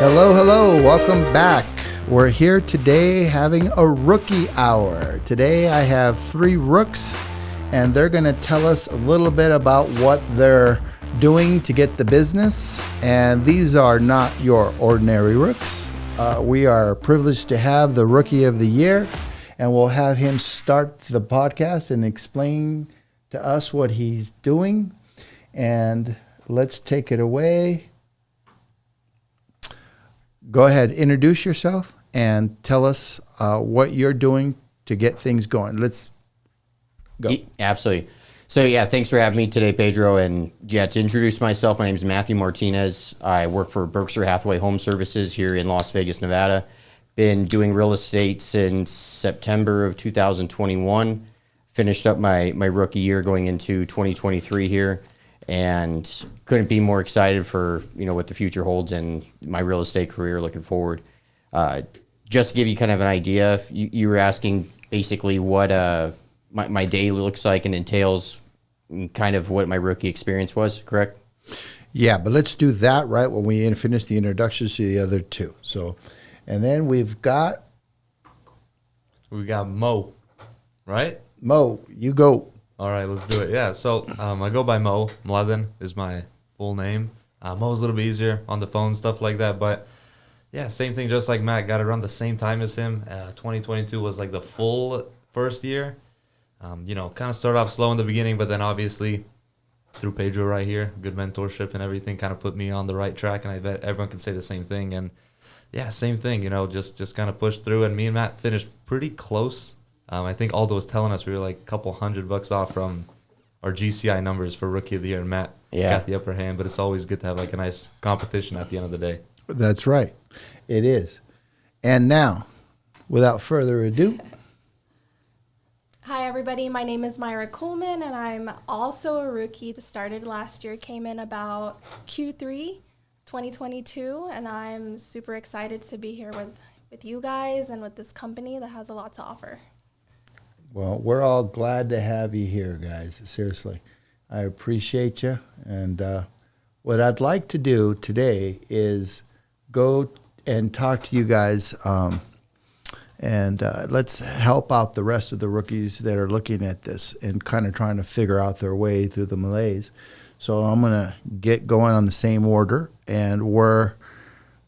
Hello, hello. Welcome back. We're here today having a rookie hour. Today I have three rooks, and they're going to tell us a little bit about what they're doing to get the business. And these are not your ordinary rooks. We are privileged to have the Rookie of the Year, and we'll have him start the podcast and explain to us what he's doing. And let's take it away. Go ahead, introduce yourself and tell us what you're doing to get things going. Let's go. Absolutely. So, thanks for having me today, Pedro. And, to introduce myself, my name is Matthew Martinez. I work for Berkshire Hathaway Home Services here in Las Vegas, Nevada. Been doing real estate since September of 2021. Finished up my rookie year going into 2023 here. And couldn't be more excited for, what the future holds and my real estate career looking forward. Just to give you kind of an idea, you were asking basically what my day looks like and entails, kind of what my rookie experience was, correct? Yeah, but let's do that right when we finish the introductions to the other two. So, and then we've got Mo, right? Mo, you go. All right, let's do it. Yeah, so I go by Mo. Mladen is my full name. Mo's a little bit easier on the phone, stuff like that. But, yeah, same thing, just like Matt. Got it around the same time as him. 2022 was like the full first year. Kind of started off slow in the beginning, but then obviously through Pedro right here, good mentorship and everything kind of put me on the right track. And I bet everyone can say the same thing. And, yeah, same thing, just kind of pushed through. And me and Matt finished pretty close. I think Aldo was telling us we were like a couple $100 off from our GCI numbers for Rookie of the Year. And Matt got the upper hand, but it's always good to have like a nice competition at the end of the day. That's right. It is. And now, without further ado. Hi, everybody. My name is Myra Coleman, and I'm also a rookie that started last year, came in about Q3 2022, and I'm super excited to be here with you guys and with this company that has a lot to offer. Well, we're all glad to have you here, guys. Seriously. I appreciate you. And what I'd like to do today is go and talk to you guys and let's help out the rest of the rookies that are looking at this and kind of trying to figure out their way through the malaise. So I'm going to get going on the same order. And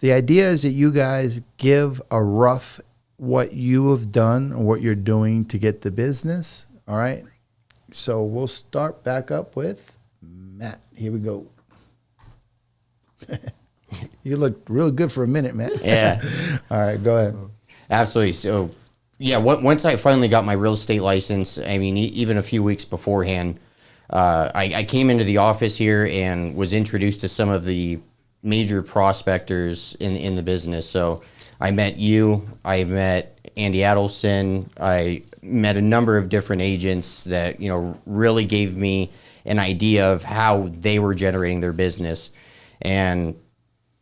the idea is that you guys give a rough what you have done or what you're doing to get the business. All right. So we'll start back up with Matt. Here we go. You look real good for a minute, Matt. Yeah. All right, go ahead. Absolutely. So, once I finally got my real estate license, I mean, even a few weeks beforehand, I came into the office here and was introduced to some of the major prospectors in the business. So I met you, I met Andy Adelson, I met a number of different agents that, really gave me an idea of how they were generating their business. And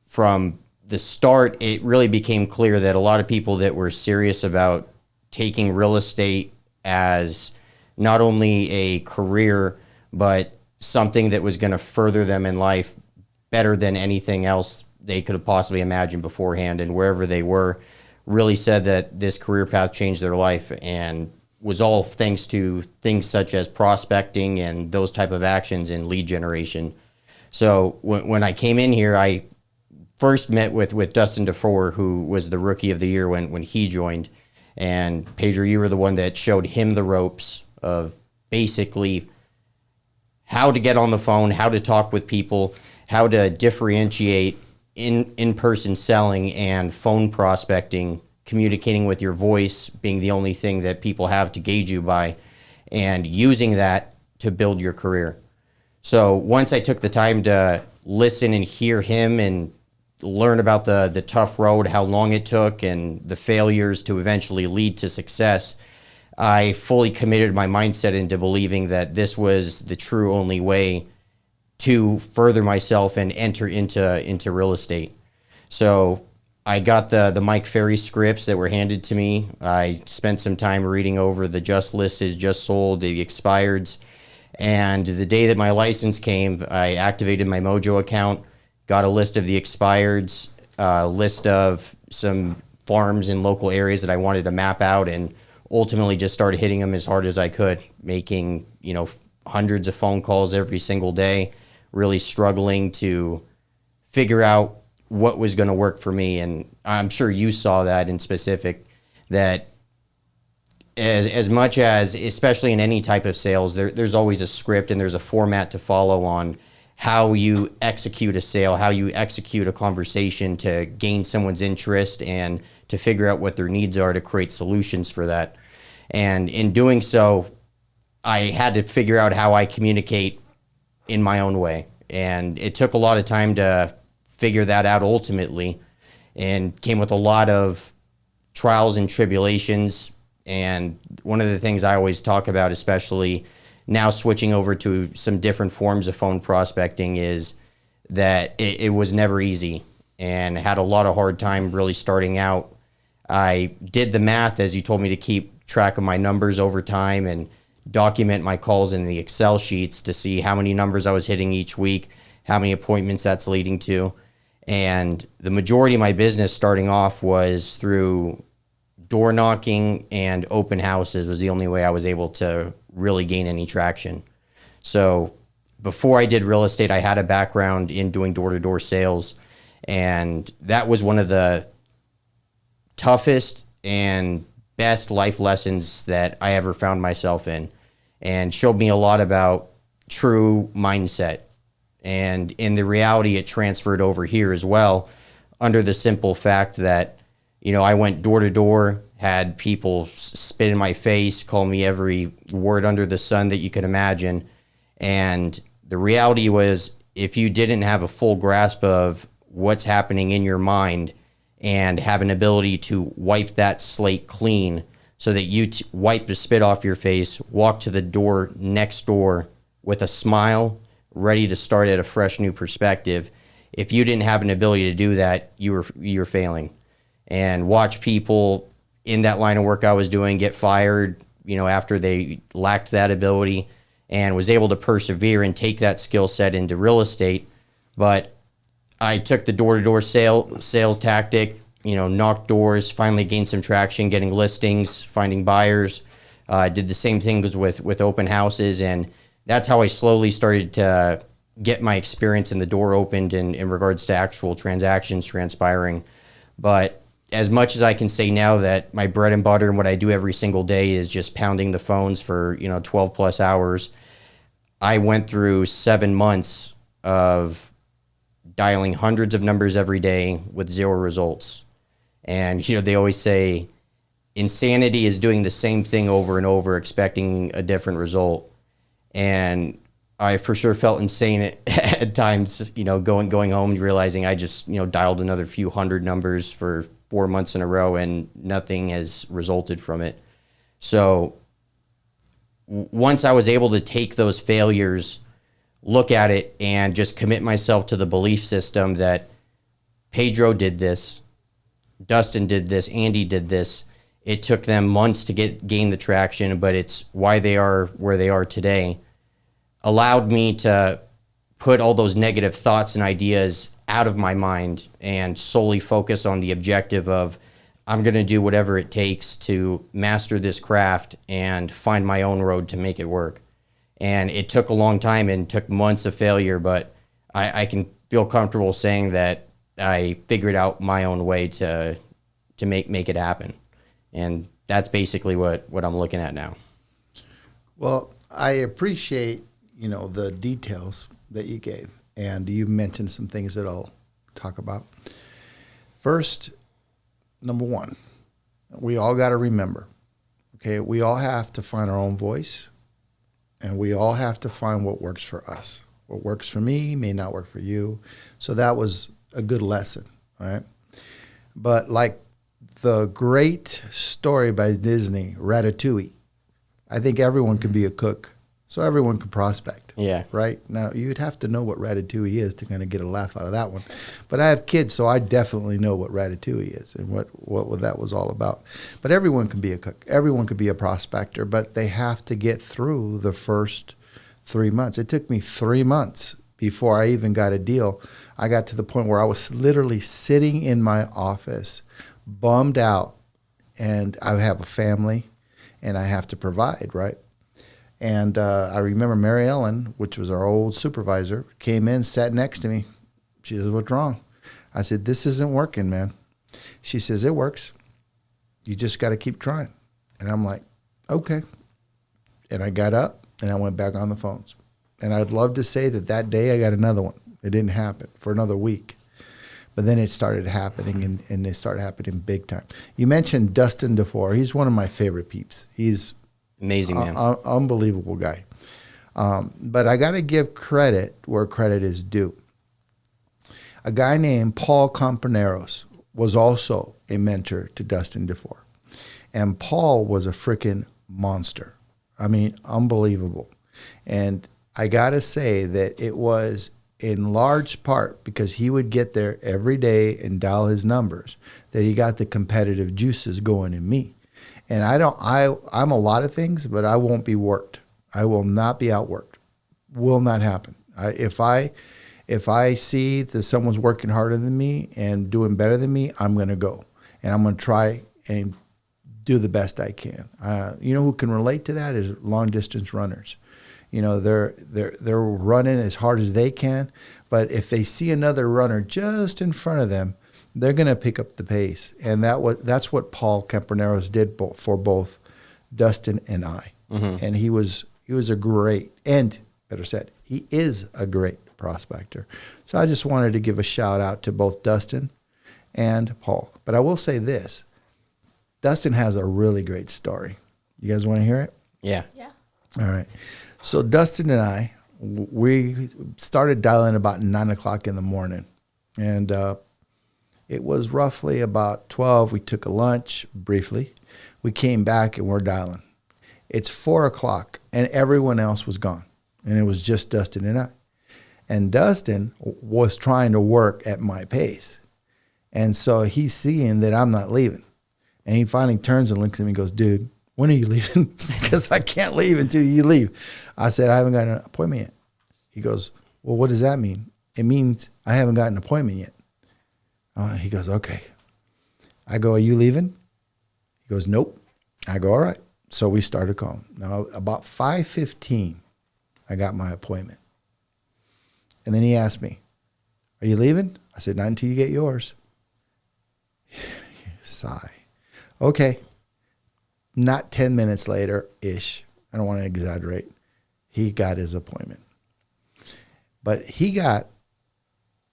from the start, it really became clear that a lot of people that were serious about taking real estate as not only a career, but something that was going to further them in life better than anything else they could have possibly imagined beforehand, and wherever they were, really said that this career path changed their life and was all thanks to things such as prospecting and those type of actions and lead generation. So when I came in here, I first met with Dustin DeFore, who was the Rookie of the Year when he joined. And Pedro, you were the one that showed him the ropes of basically how to get on the phone, how to talk with people, how to differentiate in-person selling and phone prospecting, communicating with your voice being the only thing that people have to gauge you by, and using that to build your career. So once I took the time to listen and hear him and learn about the tough road, how long it took, and the failures to eventually lead to success, I fully committed my mindset into believing that this was the true only way to further myself and enter into real estate. So I got the Mike Ferry scripts that were handed to me. I spent some time reading over the just listed, just sold, the expireds. And the day that my license came, I activated my Mojo account, got a list of the expireds, a list of some farms in local areas that I wanted to map out, and ultimately just started hitting them as hard as I could, making, hundreds of phone calls every single day, really struggling to figure out what was going to work for me. And I'm sure you saw that in specific, that as much as, especially in any type of sales, there's always a script and there's a format to follow on how you execute a sale, how you execute a conversation to gain someone's interest and to figure out what their needs are to create solutions for that. And in doing so, I had to figure out how I communicate in my own way. And it took a lot of time to figure that out ultimately, and came with a lot of trials and tribulations. And one of the things I always talk about, especially now switching over to some different forms of phone prospecting, is that it was never easy and had a lot of hard time really starting out. I did the math, as you told me, to keep track of my numbers over time and document my calls in the Excel sheets to see how many numbers I was hitting each week, how many appointments that's leading to. And the majority of my business starting off was through door knocking and open houses. Was the only way I was able to really gain any traction. So before I did real estate, I had a background in doing door-to-door sales, and that was one of the toughest and best life lessons that I ever found myself in, and showed me a lot about true mindset. And in the reality, it transferred over here as well, under the simple fact that, I went door to door, had people spit in my face, call me every word under the sun that you could imagine. And the reality was, if you didn't have a full grasp of what's happening in your mind and have an ability to wipe that slate clean so that you wipe the spit off your face, walk to the door next door with a smile, ready to start at a fresh new perspective. If you didn't have an ability to do that, you're failing. And watch people in that line of work I was doing get fired, after they lacked that ability, and was able to persevere and take that skill set into real estate. But I took the door-to-door sales tactic, knocked doors, finally gained some traction, getting listings, finding buyers. Did the same thing with open houses, and that's how I slowly started to get my experience in the door opened in regards to actual transactions transpiring. But as much as I can say now that my bread and butter and what I do every single day is just pounding the phones for 12 plus hours, I went through 7 months of dialing hundreds of numbers every day with zero results. And they always say insanity is doing the same thing over and over, expecting a different result. And I for sure felt insane at times, going home, realizing I just, dialed another few hundred numbers for 4 months in a row and nothing has resulted from it. So once I was able to take those failures, look at it, and just commit myself to the belief system that Pedro did this, Dustin did this, Andy did this. It took them months to gain the traction, but it's why they are where they are today. Allowed me to put all those negative thoughts and ideas out of my mind and solely focus on the objective of, I'm going to do whatever it takes to master this craft and find my own road to make it work. And it took a long time and took months of failure, but I can feel comfortable saying that I figured out my own way to make it happen. And that's basically what I'm looking at now. Well, I appreciate, the details that you gave, and you mentioned some things that I'll talk about. First, number one, we all got to remember, okay, we all have to find our own voice, and we all have to find what works for us. What works for me may not work for you. So that was a good lesson, right? But like the great story by Disney, Ratatouille, I think everyone can be a cook, so everyone can prospect. Yeah. Right? Now, you'd have to know what Ratatouille is to kind of get a laugh out of that one. But I have kids, so I definitely know what Ratatouille is and what that was all about. But everyone can be a cook. Everyone could be a prospector, but they have to get through the first 3 months. It took me 3 months before I even got a deal. I got to the point where I was literally sitting in my office, bummed out, and I have a family, and I have to provide, right? And I remember Mary Ellen, which was our old supervisor, came in, sat next to me. She says, "What's wrong?" I said, "This isn't working, man." She says, "It works. You just got to keep trying." And I'm like, "Okay." And I got up and I went back on the phones. And I'd love to say that that day I got another one. It didn't happen for another week. But then it started happening, and it started happening big time. You mentioned Dustin DeFore. He's one of my favorite peeps. He's Amazing, man. unbelievable guy. But I got to give credit where credit is due. A guy named Paul Companeros was also a mentor to Dustin DeFore. And Paul was a freaking monster. I mean, unbelievable. And I got to say that it was in large part because he would get there every day and dial his numbers that he got the competitive juices going in me. And I'm a lot of things, but I won't be worked. I will not be outworked. Will not happen. If I see that someone's working harder than me and doing better than me, I'm going to go. And I'm going to try and do the best I can. You know who can relate to that is long distance runners. You know, they're running as hard as they can, but if they see another runner just in front of them, they're going to pick up the pace. And that's what Paul Campaneros did for both Dustin and I. Mm-hmm. And he was a great, and better said, he is a great prospector. So I just wanted to give a shout out to both Dustin and Paul. But I will say this. Dustin has a really great story. You guys want to hear it? Yeah. Yeah. All right. So Dustin and I, we started dialing about 9 o'clock in the morning. And it was roughly about 12. We took a lunch briefly. We came back and we're dialing. It's 4 o'clock and everyone else was gone. And it was just Dustin and I. And Dustin was trying to work at my pace. And so he's seeing that I'm not leaving. And he finally turns and looks at me and goes, "Dude, when are you leaving?" Because I can't leave until you leave. I said, "I haven't got an appointment yet." He goes, "Well, what does that mean?" "It means I haven't got an appointment yet." He goes, "Okay." I go, "Are you leaving?" He goes, "Nope." I go, "All right." So we started calling. Now, about 5:15, I got my appointment. And then he asked me, "Are you leaving?" I said, "Not until you get yours." Sigh. Okay. Not 10 minutes later-ish, I don't want to exaggerate, he got his appointment. But he got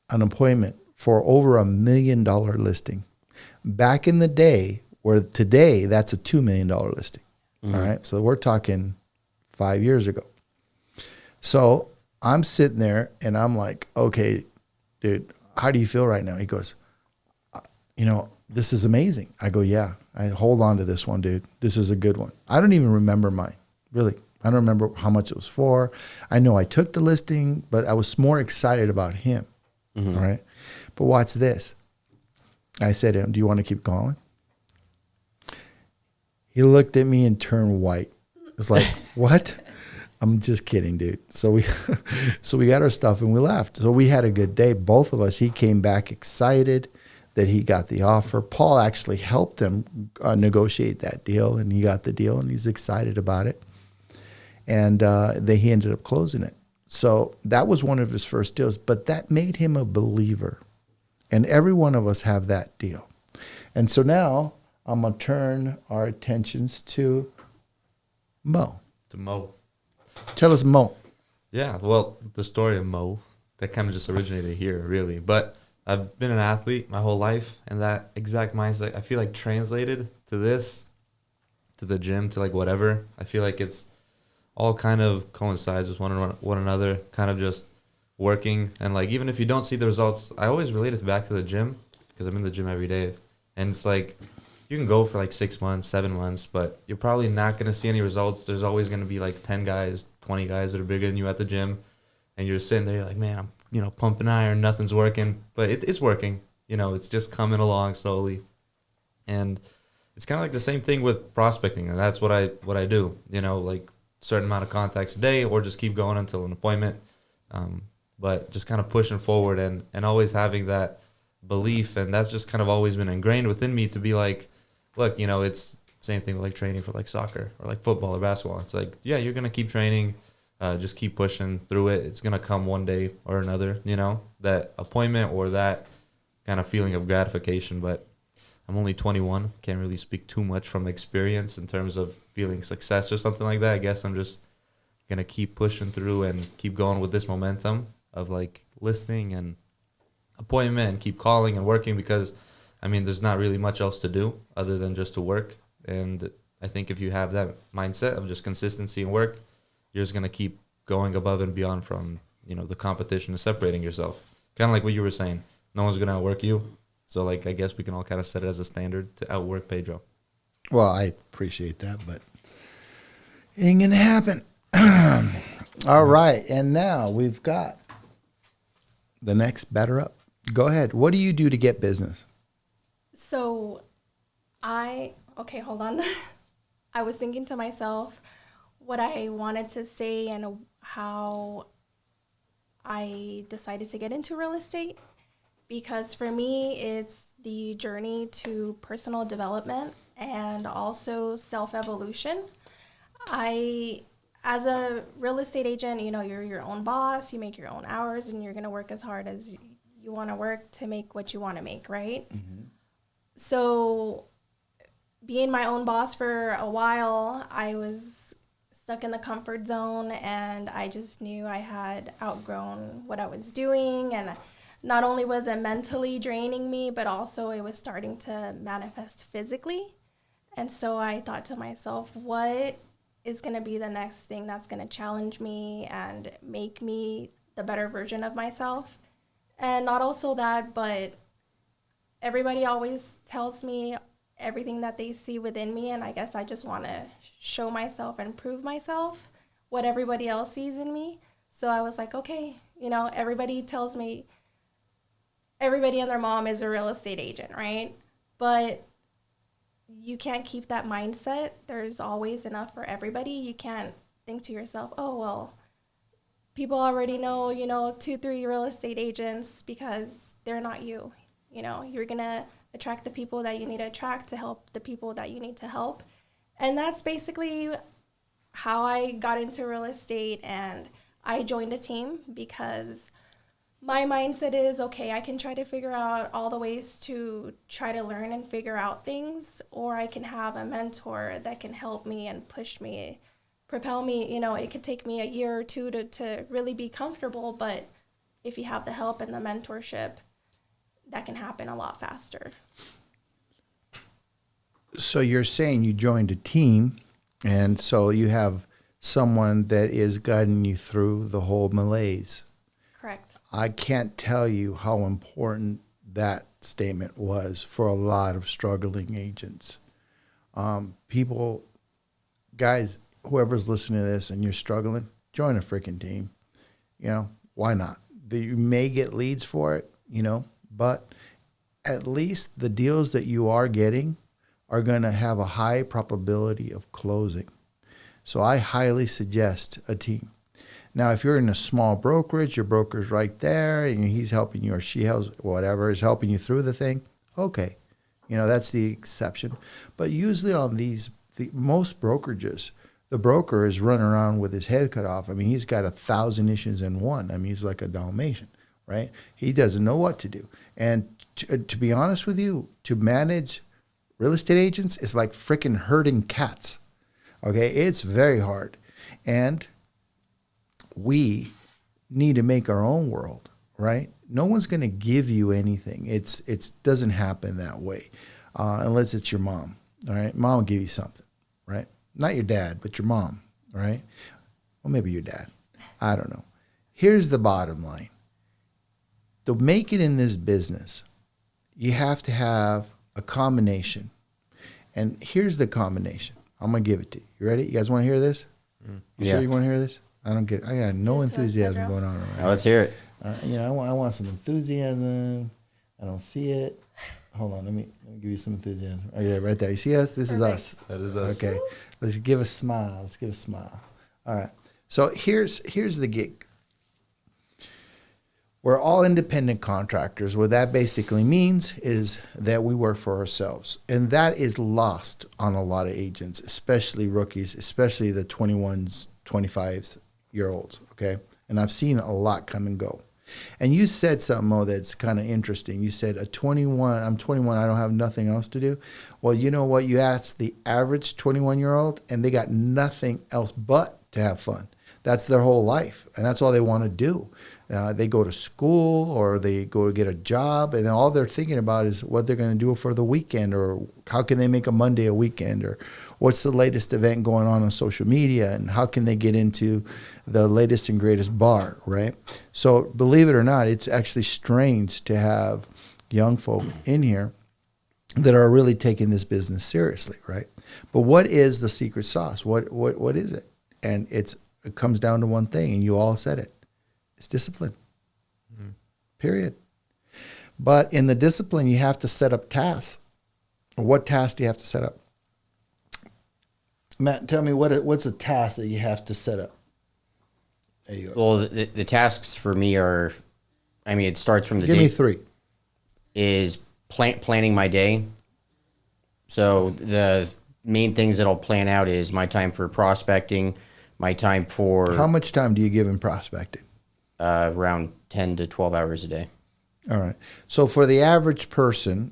an appointment for over $1 million listing. Back in the day, where today that's a $2 million listing. Mm-hmm. All right. So we're talking 5 years ago. So I'm sitting there and I'm like, "Okay, dude, how do you feel right now?" He goes, "This is amazing." I go, "Yeah, I hold on to this one, dude. This is a good one." I don't even remember mine, really. I don't remember how much it was for. I know I took the listing, but I was more excited about him. Mm-hmm. All right. But watch this. I said to him, "Do you want to keep calling?" He looked at me and turned white. It's like, "What?" I'm just kidding, dude. So we got our stuff and we left. So we had a good day. Both of us. He came back excited that he got the offer. Paul actually helped him negotiate that deal, and he got the deal, and he's excited about it. And he ended up closing it. So that was one of his first deals, but that made him a believer. And every one of us have that deal. And so now I'm going to turn our attentions to Mo. To Mo. Tell us, Mo. Yeah, well, the story of Mo, that kind of just originated here, really. But I've been an athlete my whole life, and that exact mindset, I feel like translated to this, to the gym, to like whatever. I feel like it's all kind of coincides with one another, kind of just working. And like, even if you don't see the results, I always relate it back to the gym because I'm in the gym every day. And it's like, you can go for like 6 months, 7 months, but you're probably not going to see any results. There's always going to be like 10 guys, 20 guys that are bigger than you at the gym. And you're sitting there, you're like, "Man, I'm pumping iron, nothing's working." But it's working. It's just coming along slowly. And it's kind of like the same thing with prospecting. And that's what I do, like certain amount of contacts a day, or just keep going until an appointment. but just kind of pushing forward and always having that belief. And that's just kind of always been ingrained within me to be like, look, you know, it's same thing with like training for like soccer or like football or basketball. It's like, yeah, you're going to keep training, just keep pushing through it. It's going to come one day or another, you know, that appointment or that kind of feeling of gratification. But I'm only 21. Can't really speak too much from experience in terms of feeling success or something like that. I guess I'm just going to keep pushing through and keep going with this momentum of like listening and appointment and keep calling and working, because I mean, there's not really much else to do other than just to work. And I think if you have that mindset of just consistency and work, you're just going to keep going above and beyond from, you know, the competition and separating yourself. Kind of like what you were saying. No one's going to outwork you. So, like, I guess we can all kind of set it as a standard to outwork Pedro. Well, I appreciate that, but it ain't going to happen. All right. And now we've got the next batter up. Go ahead. What do you do to get business? So okay, hold on. I was thinking to myself what I wanted to say and how I decided to get into real estate, because for me, it's the journey to personal development and also self-evolution. As a real estate agent, you know, you're your own boss, you make your own hours, and you're going to work as hard as you want to work to make what you want to make, right? Mm-hmm. So being my own boss for a while, I was stuck in the comfort zone, and I just knew I had outgrown what I was doing. And not only was it mentally draining me, but also it was starting to manifest physically. And so I thought to myself, what is going to be the next thing that's going to challenge me and make me the better version of myself? And not also that, but everybody always tells me everything that they see within me, and I guess I just want to show myself and prove myself what everybody else sees in me. So I was like, okay, you know, everybody tells me everybody and their mom is a real estate agent, right? But you can't keep that mindset. There's always enough for everybody. You can't think to yourself, oh, well, people already know, you know, 2-3 real estate agents, because they're not you. You know, you're going to attract the people that you need to attract to help the people that you need to help. And that's basically how I got into real estate. And I joined a team because my mindset is, okay, I can try to figure out all the ways to try to learn and figure out things, or I can have a mentor that can help me and push me, propel me. You know, it could take me a year or two to really be comfortable, but if you have the help and the mentorship, that can happen a lot faster. So you're saying you joined a team, and so you have someone that is guiding you through the whole malaise. Correct. I can't tell you how important that statement was for a lot of struggling agents. People, guys, whoever's listening to this and you're struggling, join a freaking team. You know, why not? You may get leads for it, you know, but at least the deals that you are getting are going to have a high probability of closing. So I highly suggest a team. Now, if you're in a small brokerage, your broker's right there, and he's helping you, or she helps, whatever, is helping you through the thing, okay. You know, that's the exception. But usually on most brokerages, the broker is running around with his head cut off. I mean, he's got 1,000 issues in one. I mean, he's like a Dalmatian, right? He doesn't know what to do. And to be honest with you, to manage real estate agents is like freaking herding cats, okay? It's very hard. And we need to make our own world, right? No one's going to give you anything. It doesn't happen that way, unless it's your mom, all right? Mom will give you something, right? Not your dad, but your mom, right? Well, maybe your dad. I don't know. Here's the bottom line. To make it in this business, you have to have a combination. And here's the combination. I'm going to give it to you. You ready? You guys want to hear this? You sure you want to hear this? I don't get it. I got no enthusiasm going on right now. Let's hear it. You know, I want some enthusiasm. I don't see it. Hold on. Let me give you some enthusiasm. Oh, yeah, right there. You see us? This is us. That is us. Okay. Let's give a smile. All right. So here's the gig. We're all independent contractors. What that basically means is that we work for ourselves. And that is lost on a lot of agents, especially rookies, especially the 21s, 25-year-olds, okay? And I've seen a lot come and go. And you said something, Mo, that's kind of interesting. You said, I'm 21, I don't have nothing else to do. Well, you know what? You ask the average 21-year-old, and they got nothing else but to have fun. That's their whole life, and that's all they want to do. They go to school or they go to get a job, and all they're thinking about is what they're going to do for the weekend, or how can they make a Monday a weekend, or what's the latest event going on social media, and how can they get into the latest and greatest bar, right? So believe it or not, it's actually strange to have young folk in here that are really taking this business seriously, right? But what is the secret sauce? What is it? And it comes down to one thing, and you all said it. It's discipline, period. But in the discipline, you have to set up tasks. What tasks do you have to set up? Matt, tell me what's a task that you have to set up? There you go. Well, the tasks for me are, I mean, it starts from the Give day. me three. Is planning my day. So the main things that I'll plan out is my time for prospecting, my time for How much time do you give in prospecting? around 10 to 12 hours a day. All right. So for the average person,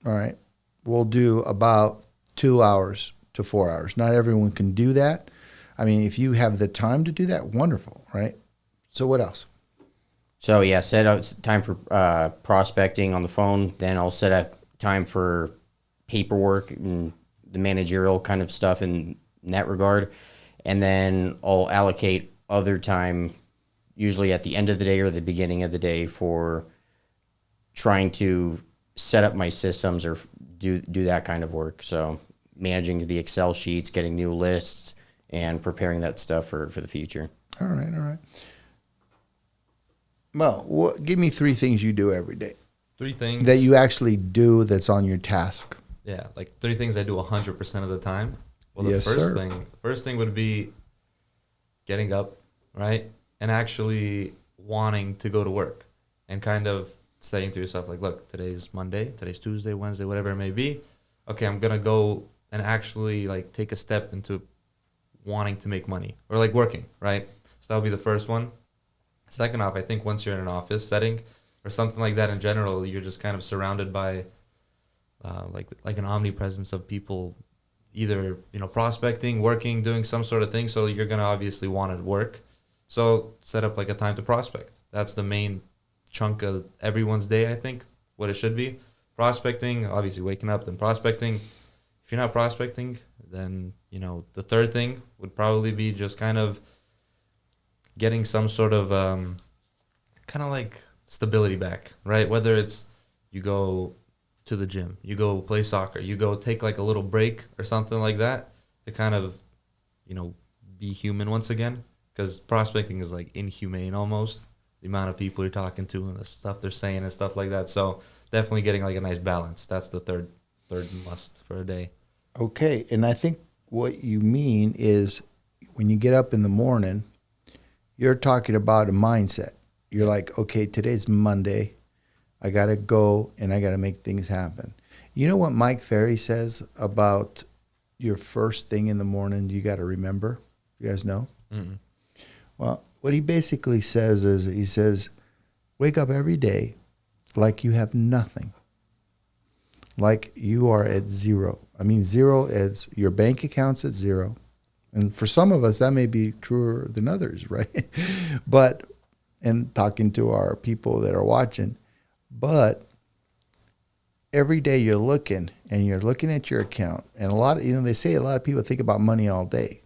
all right, we'll do about 2 hours to 4 hours. Not everyone can do that. I mean, if you have the time to do that, wonderful, right? So what else? So yeah, set out time for prospecting on the phone. Then I'll set up time for paperwork and the managerial kind of stuff in that regard. And then I'll allocate other time, usually at the end of the day or the beginning of the day, for trying to set up my systems or do that kind of work. So managing the Excel sheets, getting new lists, and preparing that stuff for the future. All right. Well, give me three things you do every day. 3 things that you actually do that's on your task. Yeah, like 3 things I do 100% of the time. Well, the Yes, sir. first thing would be getting up, right? And actually wanting to go to work and kind of saying to yourself, like, look, today's Monday, today's Tuesday, Wednesday, whatever it may be. Okay, I'm going to go and actually like take a step into wanting to make money or like working, right? So that would be the first one. Second off, I think once you're in an office setting or something like that in general, you're just kind of surrounded by like an omnipresence of people, either, prospecting, working, doing some sort of thing. So you're going to obviously want to work. So set up like a time to prospect. That's the main chunk of everyone's day, I think, what it should be. Prospecting, obviously waking up, then prospecting. If you're not prospecting, then, the third thing would probably be just kind of getting some sort of kind of like stability back, right? Whether it's you go to the gym, you go play soccer, you go take like a little break or something like that to kind of, be human once again. Because prospecting is like inhumane almost, the amount of people you're talking to and the stuff they're saying and stuff like that. So definitely getting like a nice balance. That's the third must for a day. Okay, and I think what you mean is when you get up in the morning, you're talking about a mindset. You're like, okay, today's Monday. I got to go and I got to make things happen. You know what Mike Ferry says about your first thing in the morning you got to remember? You guys know? Mm-mm. Well, what he basically says is, he says, wake up every day like you have nothing. Like you are at zero. I mean, zero is your bank account's at zero. And for some of us, that may be truer than others, right? But, and talking to our people that are watching, but every day you're looking at your account. And a lot of, they say a lot of people think about money all day.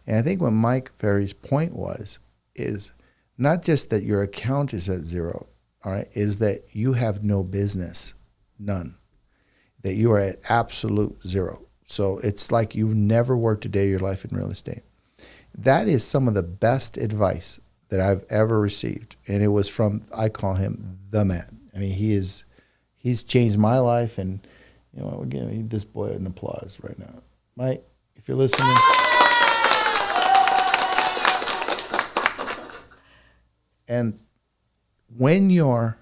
And I think what Mike Ferry's point is not just that your account is at zero, all right, is that you have no business, none, that you are at absolute zero. So it's like you never worked a day of your life in real estate. That is some of the best advice that I've ever received. And it was from, I call him the man. I mean, he's changed my life. And, we're giving this boy an applause right now. Mike, if you're listening. And when you're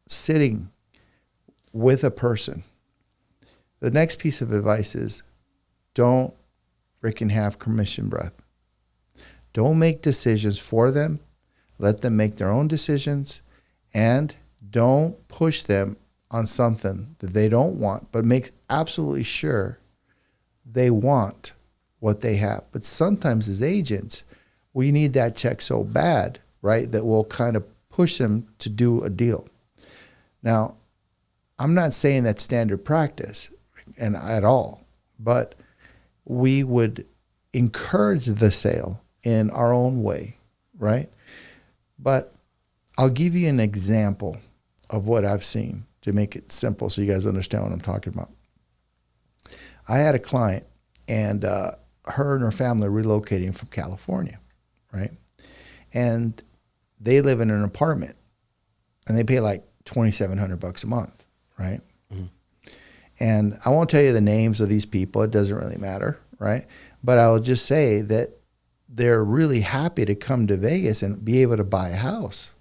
sitting with a person, the next piece of advice is don't freaking have commission breath. Don't make decisions for them. Let them make their own decisions, and don't push them on something that they don't want, but make absolutely sure they want what they have. But sometimes as agents, we need that check so bad, right, that we'll kind of push them to do a deal. Now, I'm not saying that's standard practice and at all, but we would encourage the sale in our own way, right? But I'll give you an example of what I've seen to make it simple so you guys understand what I'm talking about. I had a client, and her and her family are relocating from California, right? And they live in an apartment, and they pay like $2,700 a month, right? Mm-hmm. And I won't tell you the names of these people. It doesn't really matter, right? But I will just say that they're really happy to come to Vegas and be able to buy a house,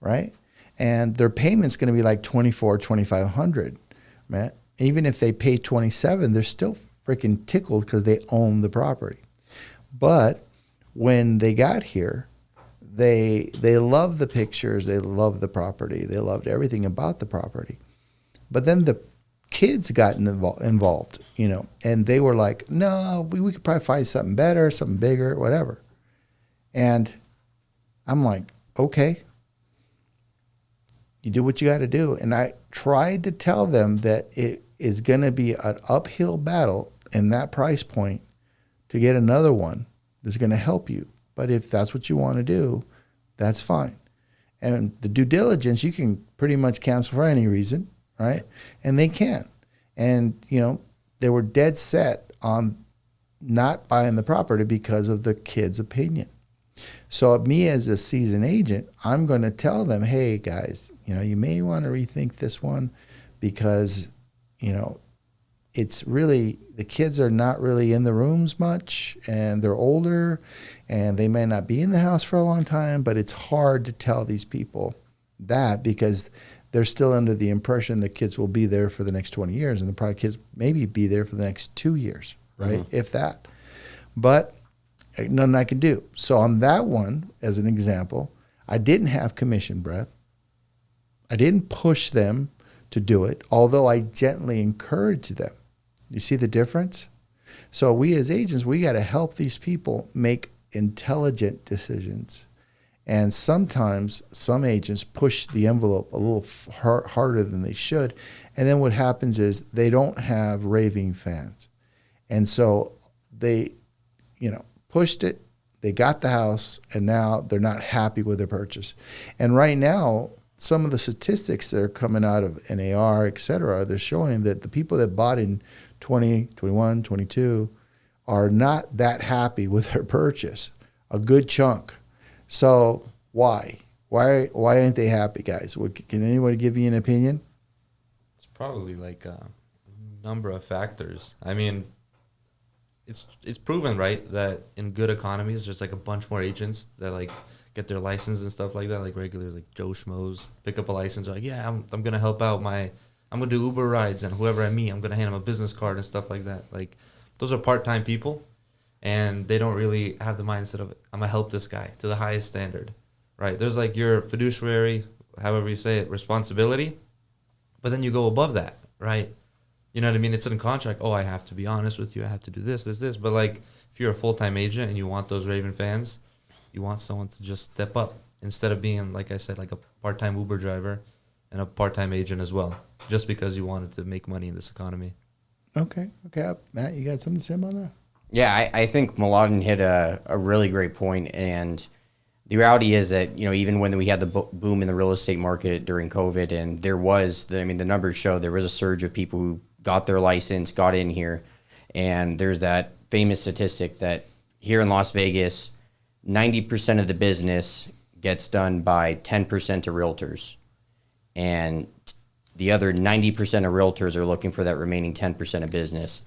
right? And their payment's going to be like $2,400-$2,500, man. Even if they pay $2,700, they're still freaking tickled because they own the property. But when they got here, they loved the pictures, they loved the property, they loved everything about the property. But then the kids got involved, you know, and they were like, no, we could probably find something better, something bigger, whatever. And I'm like, okay, you do what you got to do. And I tried to tell them that it is going to be an uphill battle in that price point to get another one that's going to help you. But if that's what you want to do, that's fine. And the due diligence, you can pretty much cancel for any reason, right? And they can. And, you know, they were dead set on not buying the property because of the kid's opinion. So me as a seasoned agent, I'm going to tell them, hey, guys, you know, you may want to rethink this one because, you know, it's really, the kids are not really in the rooms much, and they're older, and they may not be in the house for a long time, but it's hard to tell these people that because they're still under the impression the kids will be there for the next 20 years, and the probably kids maybe be there for the next 2 years, right? Mm-hmm. If that. But nothing I could do. So on that one, as an example, I didn't have commission breath. I didn't push them to do it, although I gently encouraged them. You see the difference? So we as agents, we got to help these people make intelligent decisions. And sometimes some agents push the envelope a little harder than they should. And then what happens is they don't have raving fans. And so they, you know, pushed it, they got the house, and now they're not happy with their purchase. And right now, some of the statistics that are coming out of NAR, et cetera, they're showing that the people that bought in 20, 21, 22 are not that happy with their purchase, a good chunk. So why? Why aren't they happy, guys? Can anybody give you an opinion? It's probably like a number of factors. I mean, it's proven, right, that in good economies, there's like a bunch more agents that like get their license and stuff like that, like regular like Joe Schmoes pick up a license. They're like, yeah, I'm gonna help out I'm gonna do Uber rides, and whoever I meet, I'm gonna hand them a business card and stuff like that. Like, those are part-time people, and they don't really have the mindset of, I'm gonna help this guy to the highest standard, right? There's like your fiduciary, however you say it, responsibility, but then you go above that, right? You know what I mean? It's in a contract. Oh, I have to be honest with you. I have to do this. But like, if you're a full-time agent and you want those Raven fans, you want someone to just step up instead of being, like I said, like a part-time Uber driver and a part-time agent as well, just because you wanted to make money in this economy. Okay. Matt, you got something to say about that? Yeah, I think Mladen hit a really great point, and the reality is that, you know, even when we had the boom in the real estate market during COVID, and there was, the numbers show there was a surge of people who got their license, got in here, and there's that famous statistic that here in Las Vegas, 90% of the business gets done by 10% of realtors, and the other 90% of realtors are looking for that remaining 10% of business.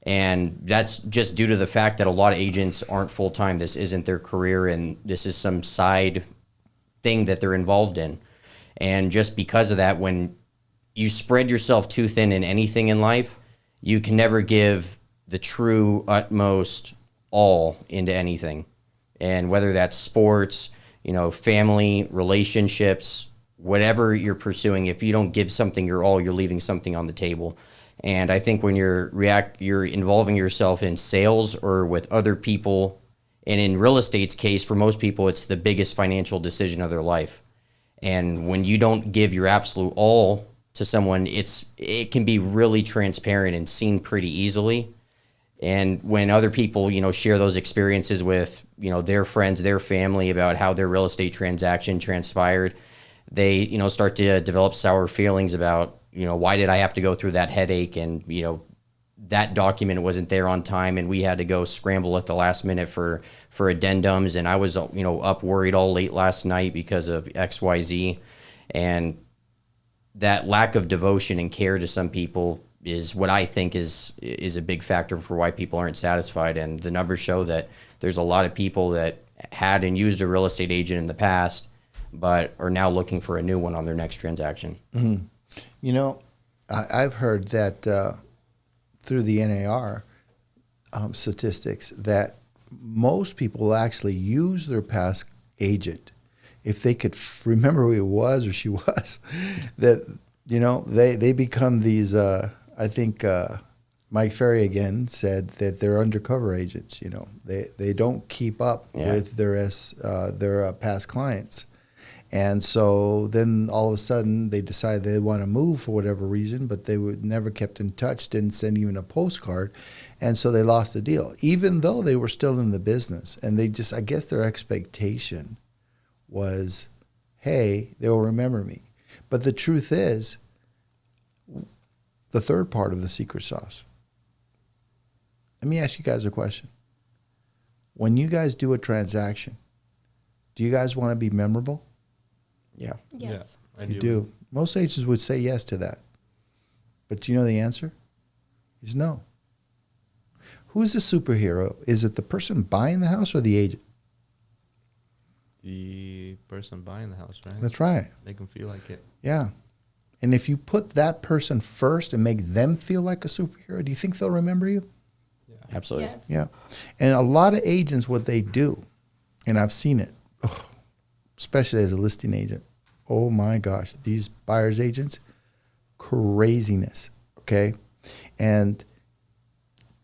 And that's just due to the fact that a lot of agents aren't full-time. This isn't their career, and this is some side thing that they're involved in. And just because of that, when you spread yourself too thin in anything in life, you can never give the true utmost all into anything. And whether that's sports, family, relationships, whatever you're pursuing, if you don't give something your all, you're leaving something on the table. And I think when you're involving yourself in sales or with other people, and in real estate's case, for most people, it's the biggest financial decision of their life. And when you don't give your absolute all to someone, it can be really transparent and seen pretty easily. And when other people, share those experiences with, their friends, their family about how their real estate transaction transpired, they, start to develop sour feelings about, why did I have to go through that headache? And, that document wasn't there on time and we had to go scramble at the last minute for addendums. And I was, up worried all late last night because of XYZ. And that lack of devotion and care to some people is what I think is a big factor for why people aren't satisfied. And the numbers show that there's a lot of people that had and used a real estate agent in the past, but are now looking for a new one on their next transaction. Mm-hmm. I've heard that through the NAR statistics that most people actually use their past agent if they could remember who he was or she was. That they become these. I think Mike Ferry again said that they're undercover agents. They don't keep up with their past clients. And so then all of a sudden they decide they want to move for whatever reason, but they were never kept in touch, didn't send even a postcard. And so they lost the deal, even though they were still in the business. And they just, I guess their expectation was, hey, they'll remember me. But the truth is, the third part of the secret sauce. Let me ask you guys a question. When you guys do a transaction, do you guys want to be memorable? Yeah. Yes. Yeah, You do. Most agents would say yes to that. But do you know the answer? Is no. Who's the superhero? Is it the person buying the house or the agent? The person buying the house, right? That's right. Make them feel like it. Yeah. And if you put that person first and make them feel like a superhero, do you think they'll remember you? Absolutely. Yes. Yeah. And a lot of agents, what they do, and I've seen it, especially as a listing agent, oh my gosh, these buyer's agents, craziness, okay? And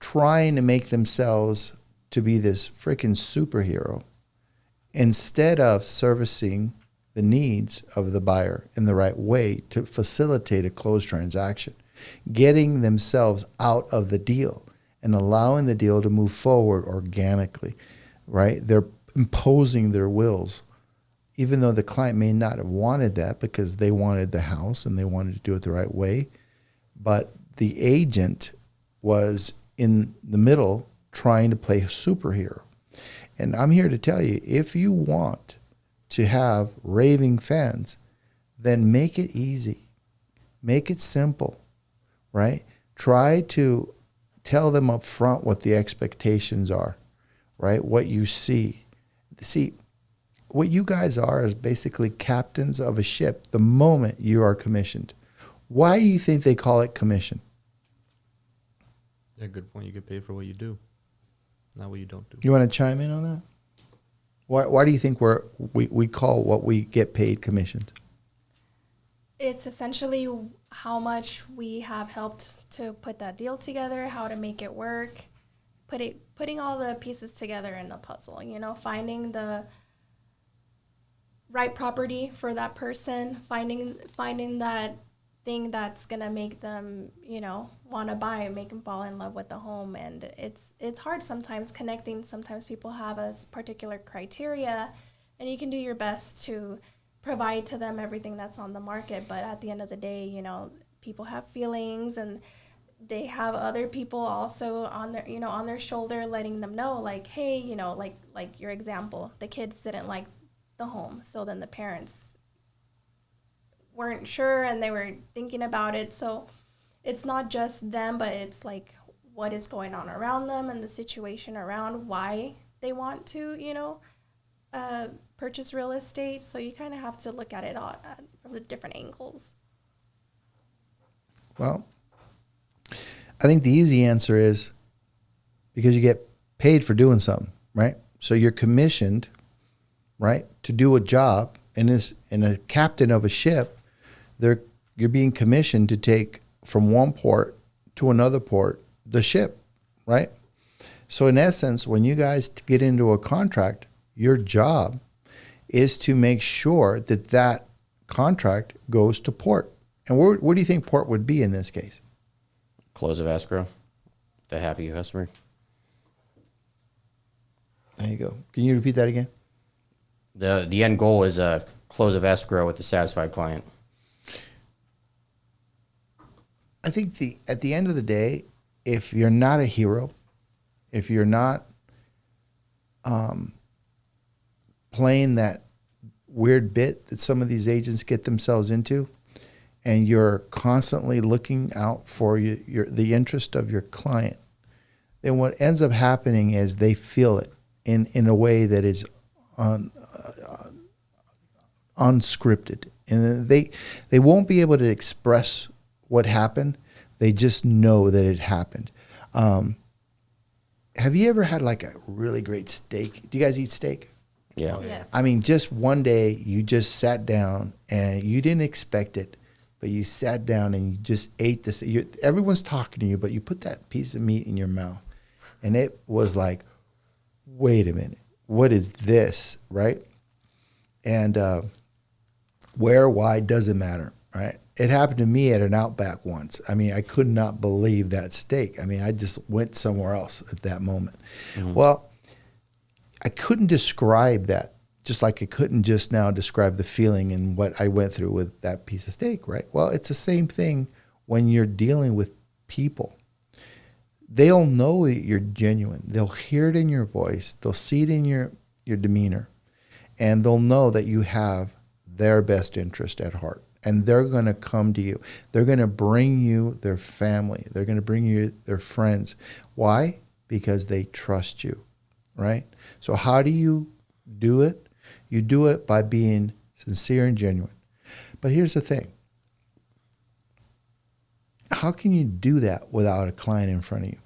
trying to make themselves to be this freaking superhero instead of servicing the needs of the buyer in the right way to facilitate a closed transaction, getting themselves out of the deal and allowing the deal to move forward organically, right? They're imposing their wills, even though the client may not have wanted that because they wanted the house and they wanted to do it the right way. But the agent was in the middle trying to play superhero. And I'm here to tell you, if you want to have raving fans, then make it easy. Make it simple, right? Try to tell them up front what the expectations are, right? What you see. See, what you guys are is basically captains of a ship the moment you are commissioned. Why do you think they call it commission? Yeah, good point. You get paid for what you do, not what you don't do. You want to chime in on that? Why do you think we call what we get paid commissions? It's essentially how much we have helped to put that deal together, how to make it work, putting all the pieces together in the puzzle, finding the right property for that person, finding that thing that's going to make them, want to buy and make them fall in love with the home. And it's hard sometimes connecting. Sometimes people have a particular criteria and you can do your best to provide to them everything that's on the market. But at the end of the day, people have feelings and they have other people also on their shoulder letting them know, like, hey, like your example, the kids didn't like the home. So then the parents weren't sure and they were thinking about it. So it's not just them, but it's like what is going on around them and the situation around why they want to, purchase real estate, so you kind of have to look at it all from the different angles. Well, I think the easy answer is because you get paid for doing something, right? So you're commissioned, right, to do a job, and a captain of a ship, you're being commissioned to take from one port to another port the ship, right? So in essence, when you guys get into a contract, your job is to make sure that that contract goes to port. And where do you think port would be in this case? Close of escrow, the happy customer. There you go. Can you repeat that again? The end goal is a close of escrow with the satisfied client. I think at the end of the day, if you're not a hero, if you're not playing that weird bit that some of these agents get themselves into, and you're constantly looking out for the interest of your client, then what ends up happening is they feel it in a way that is unscripted, and they won't be able to express what happened. They just know that it happened. Have you ever had like a really great steak? Do you guys eat steak? Yeah. Yes. I mean, just one day you just sat down and you didn't expect it, but you sat down and you just ate this. Everyone's talking to you, but you put that piece of meat in your mouth, and it was like, wait a minute, what is this, right? And where, why, doesn't matter, right? It happened to me at an Outback once. I mean, I could not believe that steak. I mean, I just went somewhere else at that moment. Mm-hmm. Well, I couldn't describe that, just like I couldn't just now describe the feeling and what I went through with that piece of steak, right? Well, it's the same thing when you're dealing with people. They'll know that you're genuine. They'll hear it in your voice. They'll see it in your demeanor. And they'll know that you have their best interest at heart. And they're going to come to you. They're going to bring you their family. They're going to bring you their friends. Why? Because they trust you, right? So how do you do it? You do it by being sincere and genuine. But here's the thing. How can you do that without a client in front of you?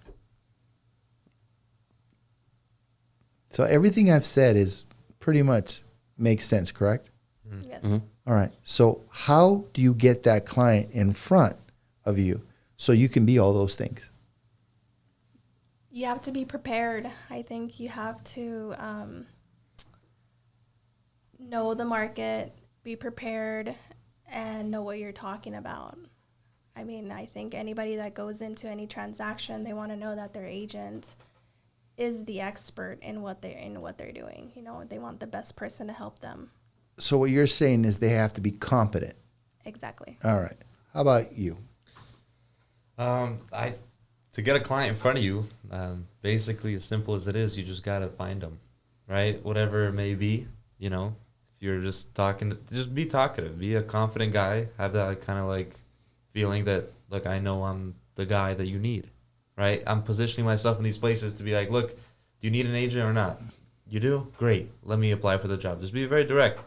So everything I've said is pretty much makes sense, correct? Mm-hmm. Yes. Mm-hmm. All right. So how do you get that client in front of you so you can be all those things? You have to be prepared. I think you have to know the market, be prepared, and know what you're talking about. I mean, I think anybody that goes into any transaction, they want to know that their agent is the expert in what they're doing. You know, they want the best person to help them. So what you're saying is they have to be competent. Exactly. All right. How about you? To get a client in front of you, basically as simple as it is, you just gotta find them, right? Whatever it may be, you know. If you're just talking, just be talkative, be a confident guy, have that kind of like feeling that, look, I know I'm the guy that you need, right? I'm positioning myself in these places to be like, look, do you need an agent or not? You do? Great. Let me apply for the job. Just be very direct.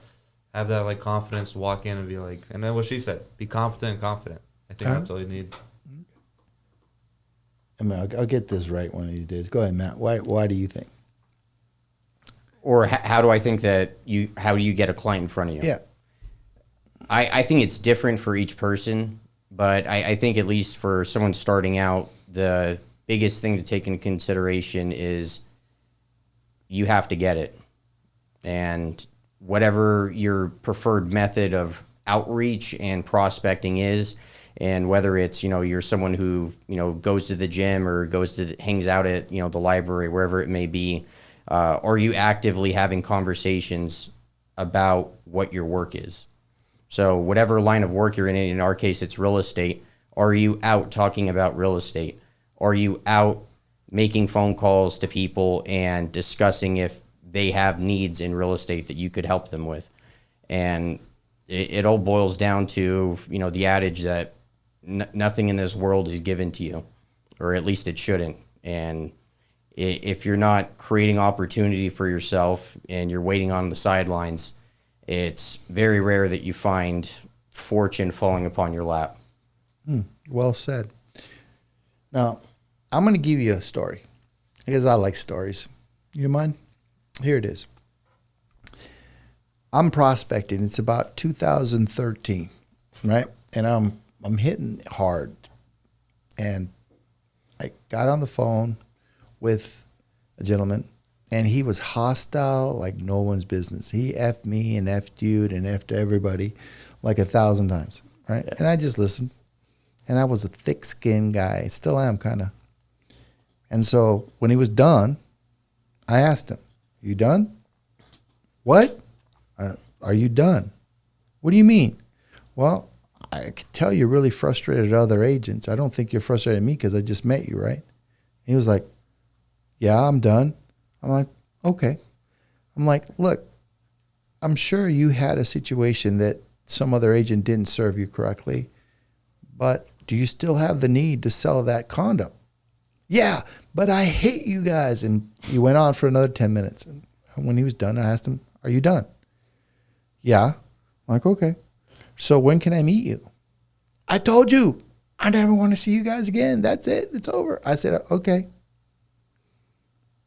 Have that like confidence to walk in and be like, and then what she said, be competent and confident. I think that's all you need. I mean, I'll get this right one of these days. Go ahead, Matt. Why do you think? Or how do I think that how do you get a client in front of you? Yeah. I think it's different for each person, but I think at least for someone starting out, the biggest thing to take into consideration is you have to get it. And whatever your preferred method of outreach and prospecting is, and whether it's, you're someone who, goes to the gym or hangs out at, the library, wherever it may be, are you actively having conversations about what your work is? So whatever line of work you're in our case, it's real estate. Are you out talking about real estate? Are you out making phone calls to people and discussing if they have needs in real estate that you could help them with? And it all boils down to, the adage that nothing in this world is given to you, or at least it shouldn't. And If you're not creating opportunity for yourself and you're waiting on the sidelines, it's very rare that you find fortune falling upon your lap. Well said. Now, I'm going to give you a story because I like stories. You mind? Here it is. I'm prospecting. It's about 2013, right? And I'm hitting hard. And I got on the phone with a gentleman, and he was hostile like no one's business. He effed me and effed you and effed everybody like 1,000 times, right? And I just listened. And I was a thick-skinned guy. Still am, kind of. And so when he was done, I asked him, "You done?" "What? Are you done?" "What do you mean?" "Well, I could tell you're really frustrated at other agents. I don't think you're frustrated at me because I just met you, right?" He was like, "Yeah, I'm done." I'm like, "Okay." I'm like, "Look, I'm sure you had a situation that some other agent didn't serve you correctly, but do you still have the need to sell that condo?" "Yeah, but I hate you guys." And he went on for another 10 minutes. And when he was done, I asked him, "Are you done?" "Yeah." I'm like, "Okay. So when can I meet you?" "I told you, I never want to see you guys again. That's it. It's over." I said, "Okay.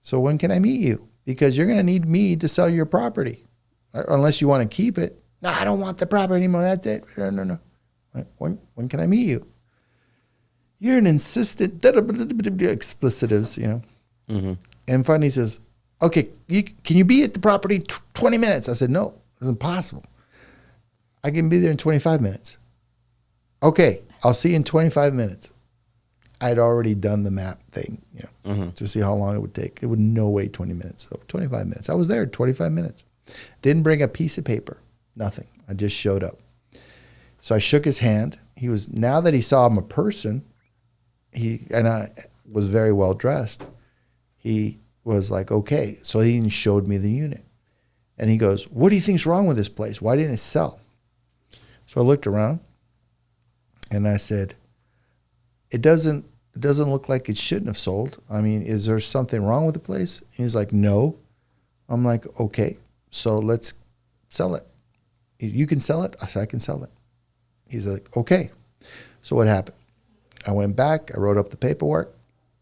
So when can I meet you? Because you're going to need me to sell your property. Unless you want to keep it." "No, I don't want the property anymore. That's it." No. When can I meet you?" "You're an insistent," explicitives, you know. Mm-hmm. And finally he says, "Okay, can you be at the property 20 minutes? I said, "No, it's impossible. I can be there in 25 minutes. "Okay, I'll see you in 25 minutes. I'd already done the map thing, you know, to see how long it would take. It would no way 20 minutes. So 25 minutes. I was there 25 minutes. Didn't bring a piece of paper, nothing. I just showed up. So I shook his hand. He was, now that he saw him a person, and I was very well dressed, he was like, okay. So he showed me the unit. And he goes, "What do you think's wrong with this place? Why didn't it sell?" So I looked around and I said, it doesn't look like it shouldn't have sold. I mean, is there something wrong with the place?" And he's like, "No." I'm like, "Okay, so let's sell it. You can sell it?" I said, "I can sell it." He's like, "Okay." So what happened? I went back, I wrote up the paperwork,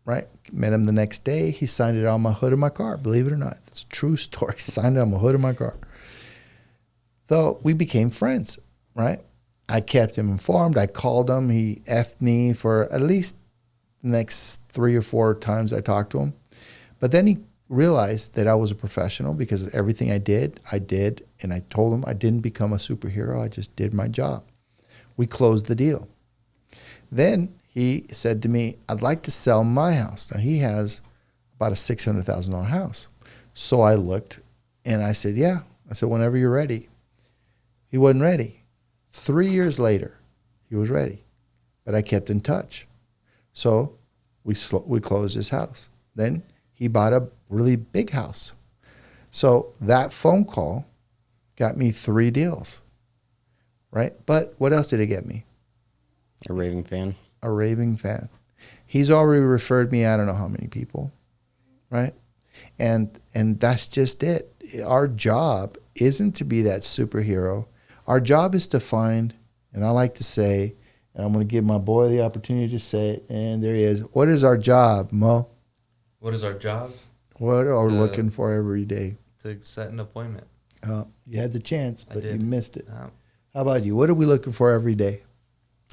right? Met him the next day. He signed it on my hood of my car, believe it or not. It's a true story. Signed it on my hood of my car. So we became friends, right? I kept him informed. I called him. He effed me for at least the next 3 or 4 times I talked to him. But then he realized that I was a professional because everything I did. And I told him I didn't become a superhero. I just did my job. We closed the deal. Then he said to me, "I'd like to sell my house." Now he has about a $600,000 house. So I looked and I said, "Yeah." I said, "Whenever you're ready." He wasn't ready. 3 years later, he was ready. But I kept in touch. So we closed his house. Then he bought a really big house. So that phone call got me 3 deals, right? But what else did it get me? A raving fan. A raving fan. He's already referred me I don't know how many people, right? And that's just it. Our job isn't to be that superhero. Our job is to find, and I like to say, and I'm going to give my boy the opportunity to say it, and there he is. What is our job, Mo? What is our job? What are we looking for every day? To set an appointment. You had the chance, but you missed it. Oh. How about you? What are we looking for every day?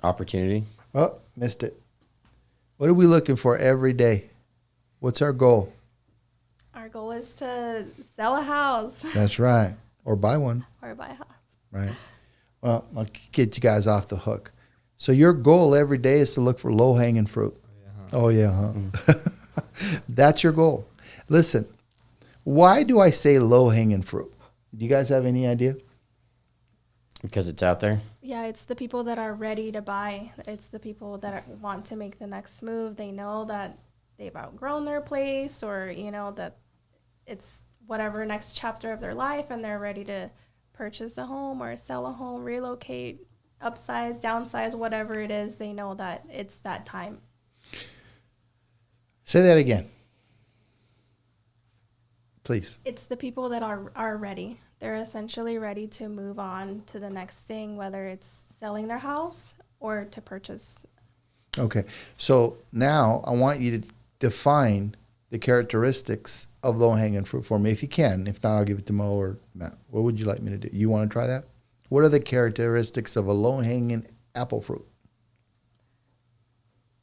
Opportunity. Oh, missed it. What are we looking for every day? What's our goal? Our goal is to sell a house That's right. Or buy one. or buy a house. Right. Well, I'll get you guys off the hook. So your goal every day is to look for low-hanging fruit. Oh, yeah, huh? That's your goal. Listen, why do I say low-hanging fruit? Do you guys have any idea? Because it's out there. Yeah, it's the people that are ready to buy. It's the people that want to make the next move. They know that they've outgrown their place, or, you know, that it's whatever next chapter of their life, and they're ready to purchase a home or sell a home, relocate, upsize, downsize, whatever it is. They know that it's that time. Say that again. Please. It's the people that are ready. They're essentially ready to move on to the next thing, whether it's selling their house or to purchase. Okay. So now I want you to define the characteristics of low-hanging fruit for me, if you can. If not, I'll give it to Mo or Matt. What would you like me to do? You want to try that? What are the characteristics of a low-hanging apple fruit?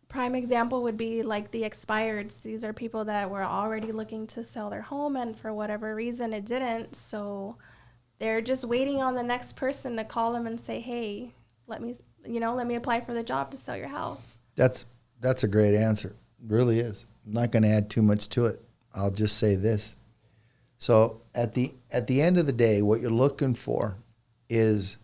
Prime example would be like the expireds. These are people that were already looking to sell their home, and for whatever reason it didn't. So they're just waiting on the next person to call them and say, hey, let me apply for the job to sell your house. That's a great answer. It really is. I'm not going to add too much to it. I'll just say this. So at the end of the day, what you're looking for is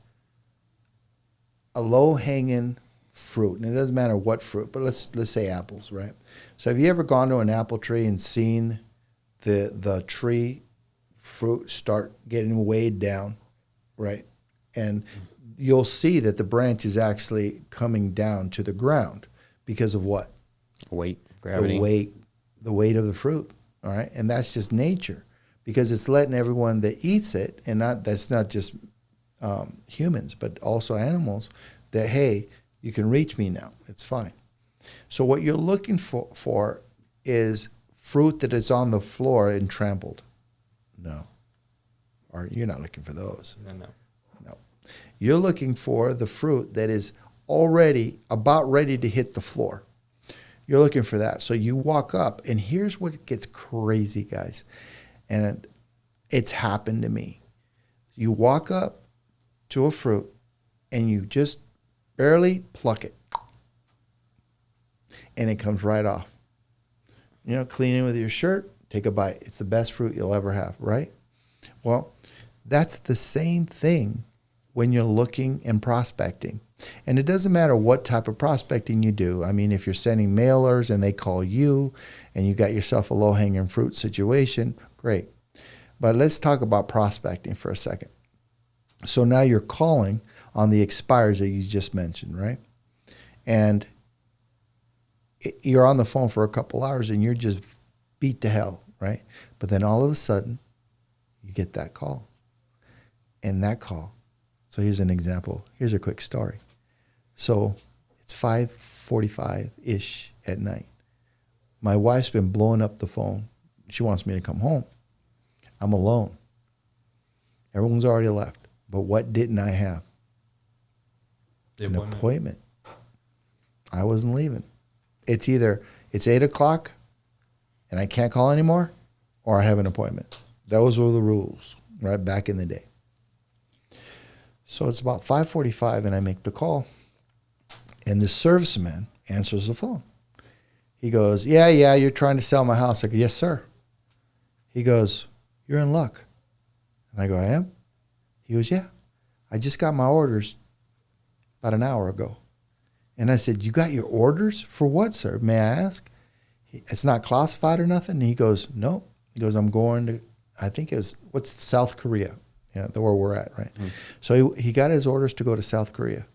a low-hanging fruit, and it doesn't matter what fruit, but let's say apples, right? So have you ever gone to an apple tree and seen the tree fruit start getting weighed down, right? And you'll see that the branch is actually coming down to the ground because of what? Weight, gravity. The weight of the fruit, all right? And that's just nature, because it's letting everyone that eats it, and that's not just humans, but also animals, that, hey, you can reach me now. It's fine. So what you're looking for is fruit that is on the floor and trampled. No. Or you're not looking for those. No. You're looking for the fruit that is already about ready to hit the floor. You're looking for that. So you walk up, and here's what gets crazy, guys. And it's happened to me. You walk up to a fruit, and you just barely pluck it, and it comes right off. Clean it with your shirt, take a bite. It's the best fruit you'll ever have, right? Well, that's the same thing when you're looking and prospecting. And it doesn't matter what type of prospecting you do. I mean, if you're sending mailers and they call you and you got yourself a low-hanging fruit situation, great. But let's talk about prospecting for a second. So now you're calling on the expires that you just mentioned, right? And you're on the phone for a couple hours and you're just beat to hell, right? But then all of a sudden, you get that call. And that call. So here's an example. Here's a quick story. So it's 5:45-ish at night. My wife's been blowing up the phone. She wants me to come home. I'm alone. Everyone's already left. But what didn't I have? An appointment. I wasn't leaving. It's either it's 8 o'clock and I can't call anymore, or I have an appointment. Those were the rules, right, back in the day. So it's about 5:45 and I make the call, and the serviceman answers the phone. He goes, yeah, you're trying to sell my house. I go, yes, sir. He goes, you're in luck. And I go, I am? He goes, yeah. I just got my orders about an hour ago. And I said, you got your orders? For what, sir? May I ask? It's not classified or nothing? And he goes, no. He goes, I'm going to, I think it was, South Korea? Yeah, where we're at, right? Mm. So he got his orders to go to South Korea.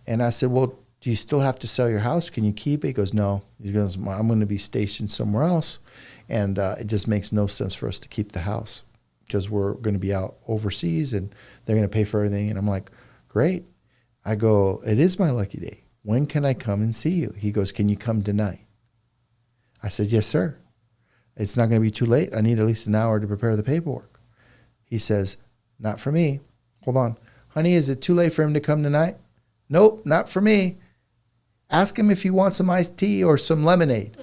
And I said, well, do you still have to sell your house? Can you keep it? He goes, no. He goes, I'm going to be stationed somewhere else. And it just makes no sense for us to keep the house because we're going to be out overseas and they're going to pay for everything. And I'm like, great. I go, it is my lucky day. When can I come and see you? He goes, can you come tonight? I said, yes, sir. It's not going to be too late. I need at least an hour to prepare the paperwork. He says, not for me. Hold on. Honey, is it too late for him to come tonight? Nope, not for me. Ask him if he wants some iced tea or some lemonade.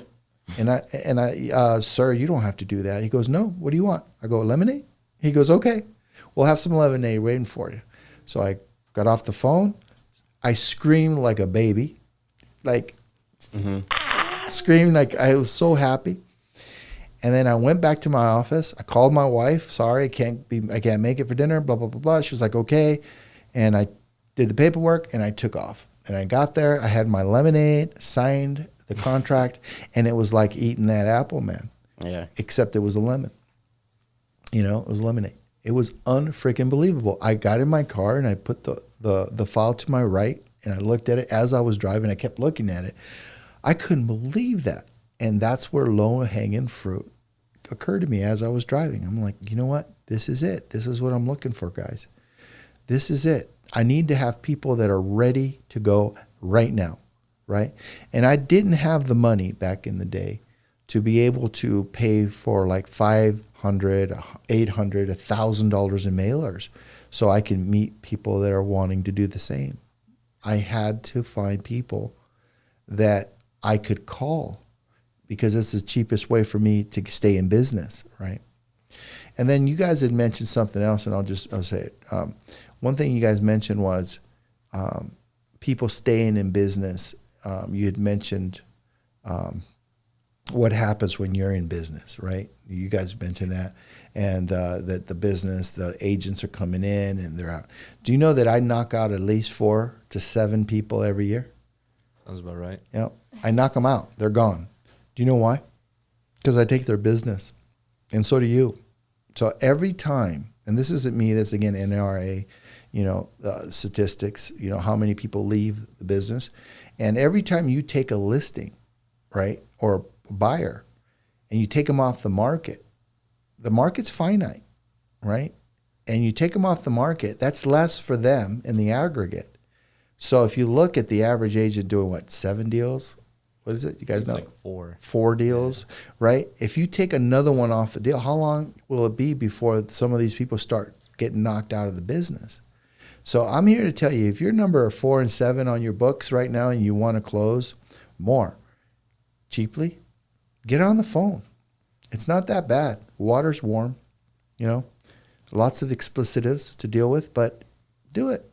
And I, sir, you don't have to do that. He goes, no, what do you want? I go, lemonade? He goes, okay, we'll have some lemonade waiting for you. So I got off the phone. I screamed like a baby, screamed like I was so happy. And then I went back to my office. I called my wife. Sorry, I can't make it for dinner, blah, blah, blah, blah. She was like, okay. And I did the paperwork and I took off. And I got there. I had my lemonade, signed the contract, and it was like eating that apple, man. Yeah. Except it was a lemon. It was lemonade. It was unfreaking believable. I got in my car and I put the file to my right and I looked at it as I was driving. I kept looking at it. I couldn't believe that. And that's where low-hanging fruit occurred to me as I was driving. I'm like, you know what? This is it. This is what I'm looking for, guys. This is it. I need to have people that are ready to go right now, right? And I didn't have the money back in the day to be able to pay for like $500, $800, $1,000 in mailers so I can meet people that are wanting to do the same. I had to find people that I could call because it's the cheapest way for me to stay in business, right? And then you guys had mentioned something else, and I'll say it. One thing you guys mentioned was people staying in business. You had mentioned what happens when you're in business, right? You guys mentioned that, and that the business, the agents are coming in and they're out. Do you know that I knock out at least 4 to 7 people every year? Sounds about right. Yeah, I knock them out. They're gone. Do you know why? Because I take their business, and so do you. So every time, and this isn't me, that's again NRA, statistics, how many people leave the business. And every time you take a listing, right, or a buyer, and you take them off the market's finite, right? And you take them off the market, that's less for them in the aggregate. So if you look at the average agent doing 7 deals? What is it? You guys know? It's like 4. 4 deals, right? If you take another one off the deal, how long will it be before some of these people start getting knocked out of the business? So I'm here to tell you, if your number are 4 and 7 on your books right now and you want to close more cheaply, get on the phone. It's not that bad. Water's warm, lots of explicitives to deal with, but do it.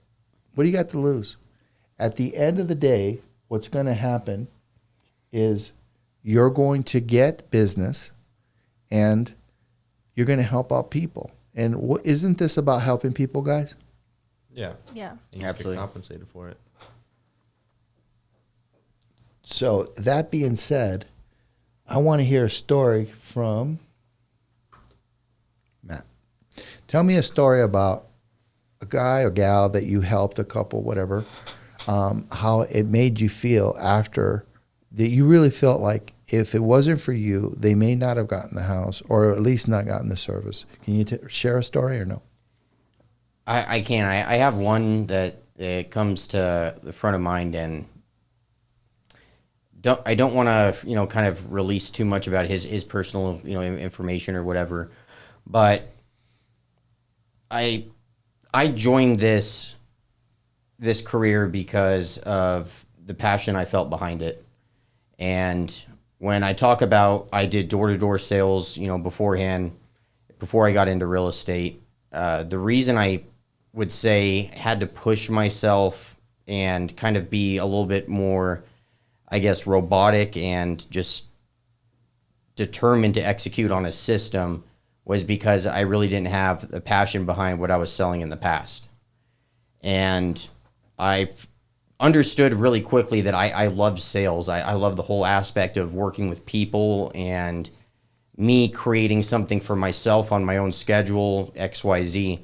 What do you got to lose? At the end of the day, what's going to happen is you're going to get business and you're going to help out people. And isn't this about helping people, guys? Yeah. Yeah. And you Absolutely. get compensated for it. So that being said, I want to hear a story from Matt. Tell me a story about a guy or gal that you helped, a couple, whatever, how it made you feel after that you really felt like if it wasn't for you, they may not have gotten the house or at least not gotten the service. Can you share a story or no? I can. I have one that comes to the front of mind, and I don't want to kind of release too much about his personal information or whatever, but I joined this career because of the passion I felt behind it. And when I talk about I did door-to-door sales, beforehand, before I got into real estate, the reason I would say had to push myself and kind of be a little bit more, I guess, robotic and just determined to execute on a system was because I really didn't have the passion behind what I was selling in the past. And I've understood really quickly that I love sales. I love the whole aspect of working with people and me creating something for myself on my own schedule, XYZ.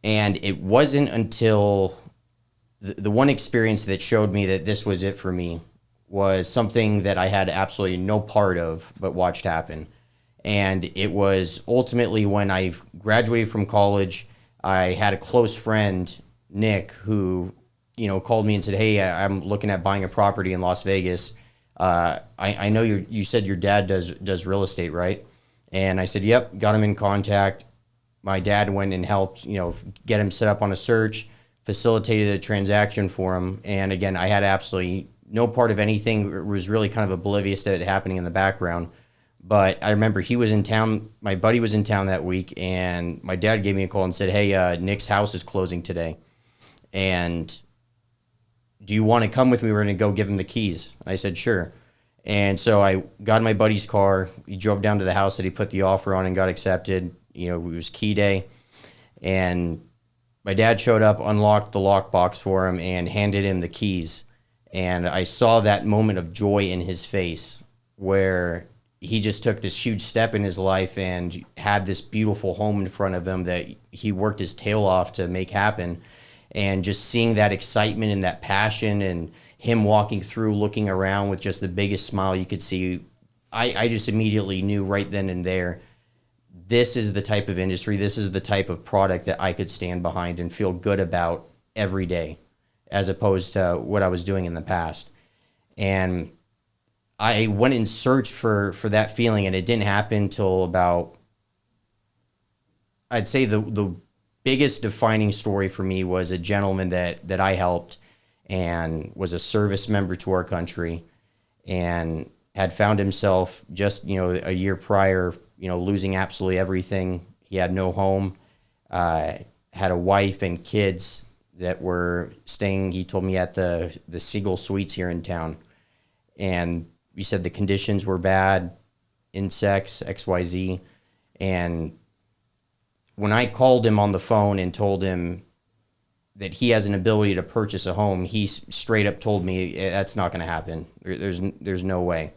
And it wasn't until the one experience that showed me that this was it for me was something that I had absolutely no part of but watched happen. And it was ultimately when I graduated from college, I had a close friend, Nick, who called me and said, "Hey, I'm looking at buying a property in Las Vegas. I know you said your dad does real estate, right?" And I said, "Yep." Got him in contact. My dad went and helped, get him set up on a search, facilitated a transaction for him. And again, I had absolutely no part of anything. Was really kind of oblivious to it happening in the background. But I remember he was in town. My buddy was in town that week, and my dad gave me a call and said, "Hey, Nick's house is closing today. And do you want to come with me? We're going to go give him the keys." I said, "Sure." And so I got in my buddy's car. He drove down to the house that he put the offer on and got accepted. It was key day. And my dad showed up, unlocked the lockbox for him, and handed him the keys. And I saw that moment of joy in his face where he just took this huge step in his life and had this beautiful home in front of him that he worked his tail off to make happen. And just seeing that excitement and that passion and him walking through, looking around with just the biggest smile you could see, I just immediately knew right then and there, this is the type of industry, this is the type of product that I could stand behind and feel good about every day, as opposed to what I was doing in the past. And I went and searched for that feeling, and it didn't happen until about, I'd say the biggest defining story for me was a gentleman that I helped and was a service member to our country, and had found himself just, a year prior, losing absolutely everything. He had no home, had a wife and kids that were staying, he told me, at the Seagull Suites here in town. And he said the conditions were bad, insects, XYZ. And when I called him on the phone and told him that he has an ability to purchase a home, he straight up told me that's not going to happen. There's no way.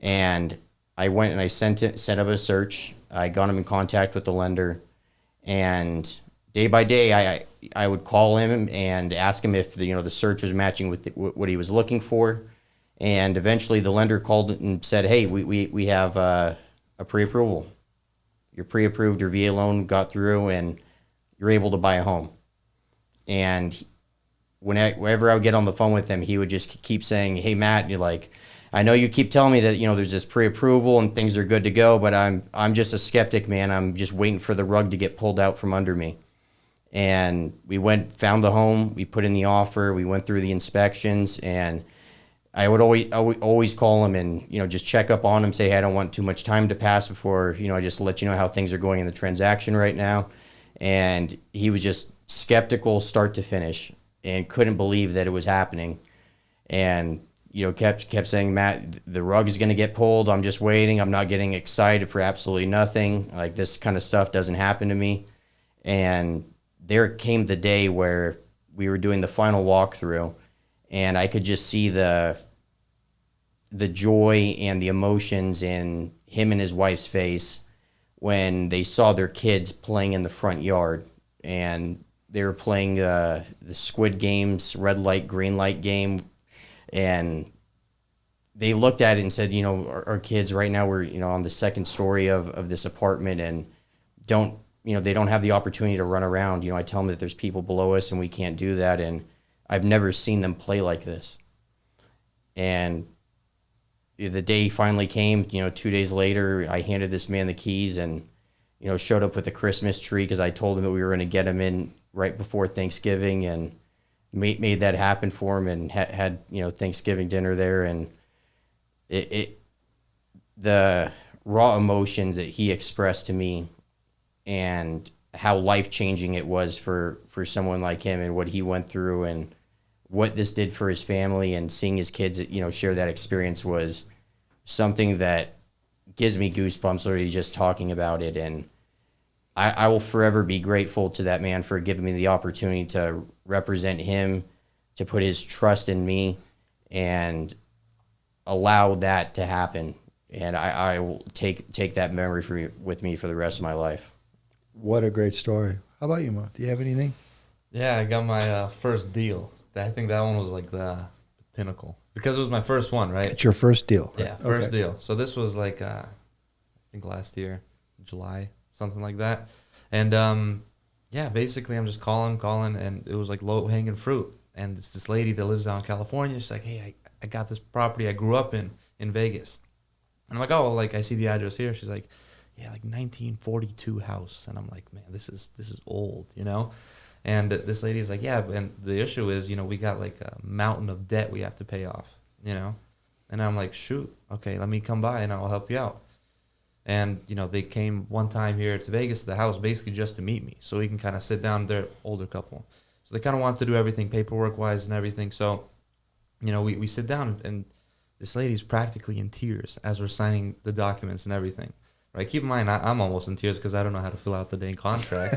And I went and I set up a search. I got him in contact with the lender, and day by day I would call him and ask him if the search was matching with what he was looking for. And eventually the lender called and said, "Hey, we have a pre-approval. You're pre-approved, your VA loan got through, and you're able to buy a home." And whenever I would get on the phone with him, he would just keep saying, "Hey, Matt, you're like, I know you keep telling me that there's this pre-approval and things are good to go, but I'm just a skeptic, man. I'm just waiting for the rug to get pulled out from under me." And we found the home, we put in the offer, we went through the inspections, and I would always call him and just check up on him, say, "Hey, I don't want too much time to pass before I just let you know how things are going in the transaction right now." And he was just skeptical start to finish and couldn't believe that it was happening. And kept saying, "Matt, the rug is going to get pulled. I'm just waiting. I'm not getting excited for absolutely nothing. Like, this kind of stuff doesn't happen to me." And there came the day where we were doing the final walkthrough, and I could just see the joy and the emotions in him and his wife's face when they saw their kids playing in the front yard. And they were playing the Squid Games, red light, green light game. And they looked at it and said, our kids right now, we're, on the second story of this apartment, and they don't have the opportunity to run around. I tell them that there's people below us and we can't do that. And I've never seen them play like this. And the day finally came, 2 days later, I handed this man the keys and, showed up with a Christmas tree because I told him that we were going to get him in right before Thanksgiving, and made that happen for him, and had Thanksgiving dinner there. And the raw emotions that he expressed to me, and how life-changing it was for someone like him, and what he went through, and what this did for his family, and seeing his kids share that experience, was something that gives me goosebumps already just talking about it. And I will forever be grateful to that man for giving me the opportunity to represent him, to put his trust in me, and allow that to happen. And I will take that memory with me for the rest of my life. What a great story. How about you, Mo? Do you have anything? Yeah, I got my first deal. I think that one was like the pinnacle, because it was my first one, right? It's your first deal. Right? Yeah, first deal. So this was like, I think last year, July, something like that. And yeah, basically I'm just calling, and it was like low-hanging fruit. And it's this lady that lives down in California. She's like, "Hey, I got this property I grew up in Vegas." And I'm like, "Oh, well, like, I see the address here." She's like, "Yeah, like 1942 house." And I'm like, "Man, this is old, And this lady's like, "Yeah, and the issue is, we got like a mountain of debt we have to pay off, And I'm like, "Shoot, okay, let me come by and I'll help you out." And, they came one time here to Vegas to the house basically just to meet me, so we can kind of sit down. They're older couple. So they kind of wanted to do everything paperwork-wise and everything. So, we sit down, and this lady's practically in tears as we're signing the documents and everything. Right? Keep in mind, I'm almost in tears because I don't know how to fill out the dang contract.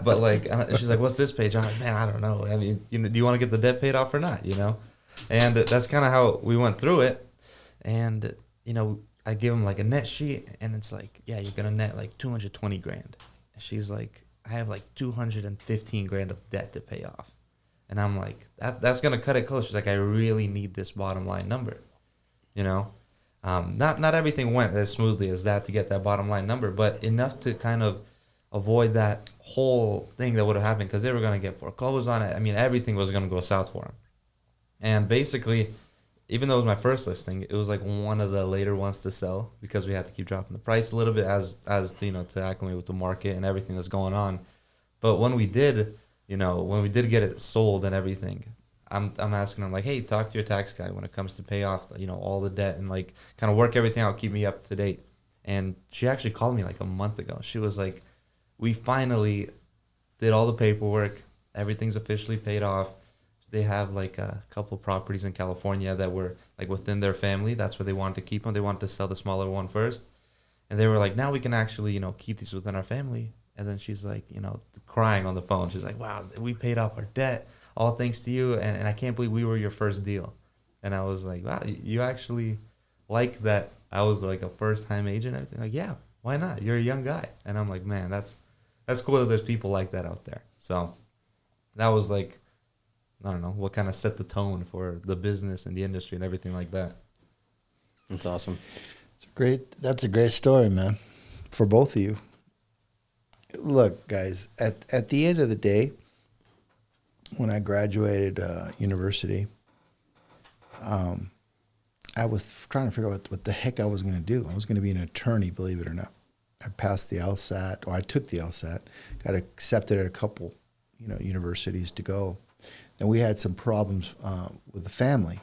But, like, she's like, "What's this page?" I'm like, "Man, I don't know. I mean, do you want to get the debt paid off or not, And that's kind of how we went through it. And, I give him, like, a net sheet, and it's like, "Yeah, you're going to net, like, 220 grand. And she's like, "I have, like, 215 grand of debt to pay off." And I'm like, that's going to cut it close. She's like, "I really need this bottom line number, Not everything went as smoothly as that to get that bottom line number, but enough to kind of avoid that whole thing that would have happened, because they were going to get foreclosed on it. I mean, everything was going to go south for them. And basically, even though it was my first listing, it was like one of the later ones to sell, because we had to keep dropping the price a little bit as to acclimate with the market and everything that's going on. But when we did, get it sold and everything, I'm asking them, like, hey, talk to your tax guy when it comes to pay off, all the debt, and like kind of work everything out, keep me up to date. And she actually called me like a month ago. She was like, we finally did all the paperwork. Everything's officially paid off. They have like a couple properties in California that were like within their family. That's where they wanted to keep them. They wanted to sell the smaller one first. And they were like, now we can actually, keep these within our family. And then she's like, crying on the phone. She's like, wow, we paid off our debt, all thanks to you. And I can't believe we were your first deal. And I was like, wow, you actually like that I was like a first-time agent and everything? Like, yeah, why not? You're a young guy. And I'm like, man, that's cool that there's people like that out there. So that was like, I don't know, what kind of set the tone for the business and the industry and everything like that. That's awesome. That's a great story, man, for both of you. Look, guys, at the end of the day, when I graduated university, I was trying to figure out what the heck I was going to do. I was going to be an attorney, believe it or not. I passed the LSAT, or I took the LSAT, got accepted at a couple, universities to go. And we had some problems with the family.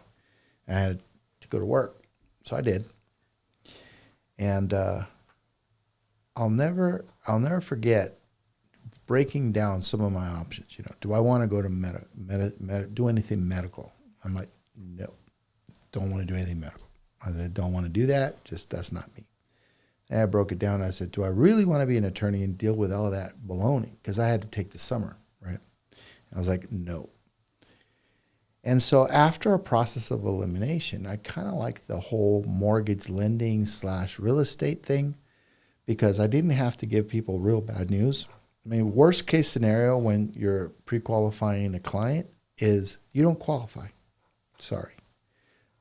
I had to go to work, so I did. And I'll never forget breaking down some of my options. Do I want to go to do anything medical? I'm like, no, don't want to do anything medical. I don't want to do that. That's not me. And I broke it down. And I said, do I really want to be an attorney and deal with all that baloney? Because I had to take the summer, right? And I was like, no. And so after a process of elimination, I kind of like the whole mortgage lending / real estate thing, because I didn't have to give people real bad news. I mean, worst case scenario when you're pre-qualifying a client is you don't qualify. Sorry.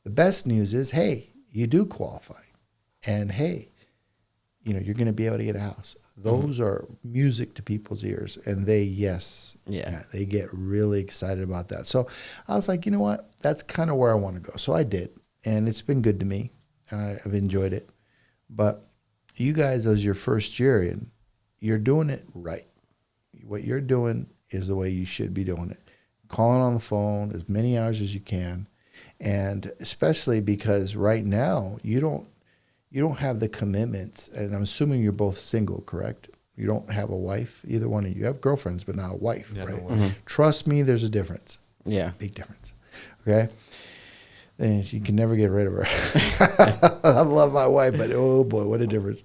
The best news is, hey, you do qualify. And hey, you're going to be able to get a house. Those are music to people's ears. And they get really excited about that. So I was like, you know what? That's kind of where I want to go. So I did. And it's been good to me. I've enjoyed it. But you guys, as your first year in, you're doing it right. What you're doing is the way you should be doing it. Calling on the phone as many hours as you can. And especially because right now you don't have the commitments, and I'm assuming you're both single, correct? You don't have a wife, either one of you. You have girlfriends, but not a wife, right? No wife. Mm-hmm. Trust me, there's a difference. Yeah. Big difference. Okay? And you can never get rid of her. I love my wife, but oh boy, what a difference.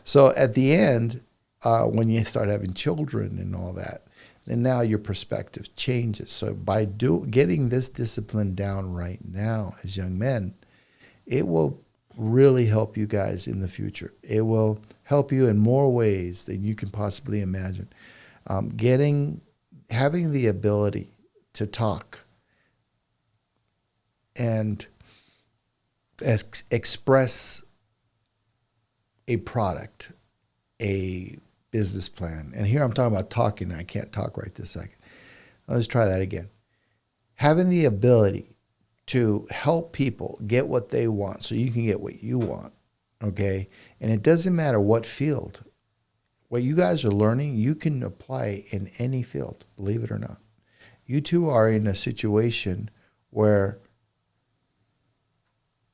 So at the end, when you start having children and all that, then now your perspective changes. So by getting this discipline down right now as young men, it will really help you guys in the future. It will help you in more ways than you can possibly imagine. Having the ability to talk and express a product, a business plan. And here I'm talking about talking. I can't talk right this second. Let's try that again. Having the ability to help people get what they want so you can get what you want, okay? And it doesn't matter what field. What you guys are learning, you can apply in any field, believe it or not. You two are in a situation where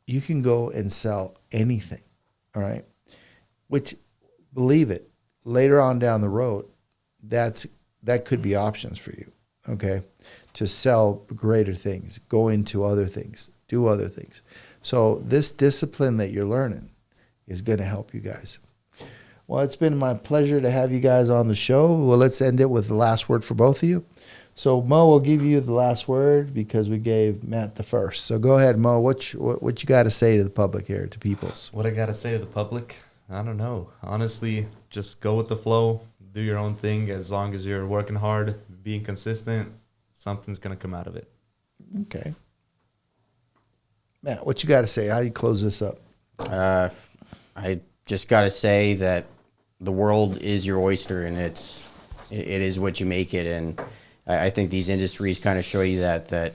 you can go and sell anything, all right? Which, believe it, later on down the road, that could be options for you, okay? To sell greater things, go into other things, do other things. So this discipline that you're learning is going to help you guys. Well, it's been my pleasure to have you guys on the show. Well, let's end it with the last word for both of you. So Mo will give you the last word because we gave Matt the first. So go ahead, Mo. What you got to say to the public here, to peoples? What I got to say to the public? I don't know. Honestly, just go with the flow. Do your own thing. As long as you're working hard, being consistent, something's going to come out of it. Okay. Matt, what you got to say? How do you close this up? I just got to say that the world is your oyster, and it is what you make it. And I think these industries kind of show you that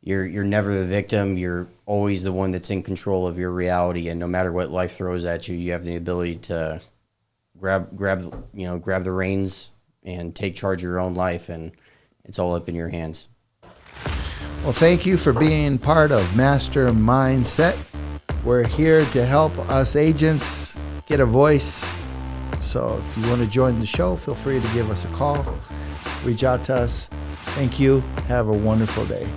you're never the victim. You're always the one that's in control of your reality. And no matter what life throws at you, you have the ability to grab the reins and take charge of your own life. And it's all up in your hands. Well, thank you for being part of Master Mindset. We're here to help us agents get a voice. So if you want to join the show, feel free to give us a call. Reach out to us. Thank you. Have a wonderful day.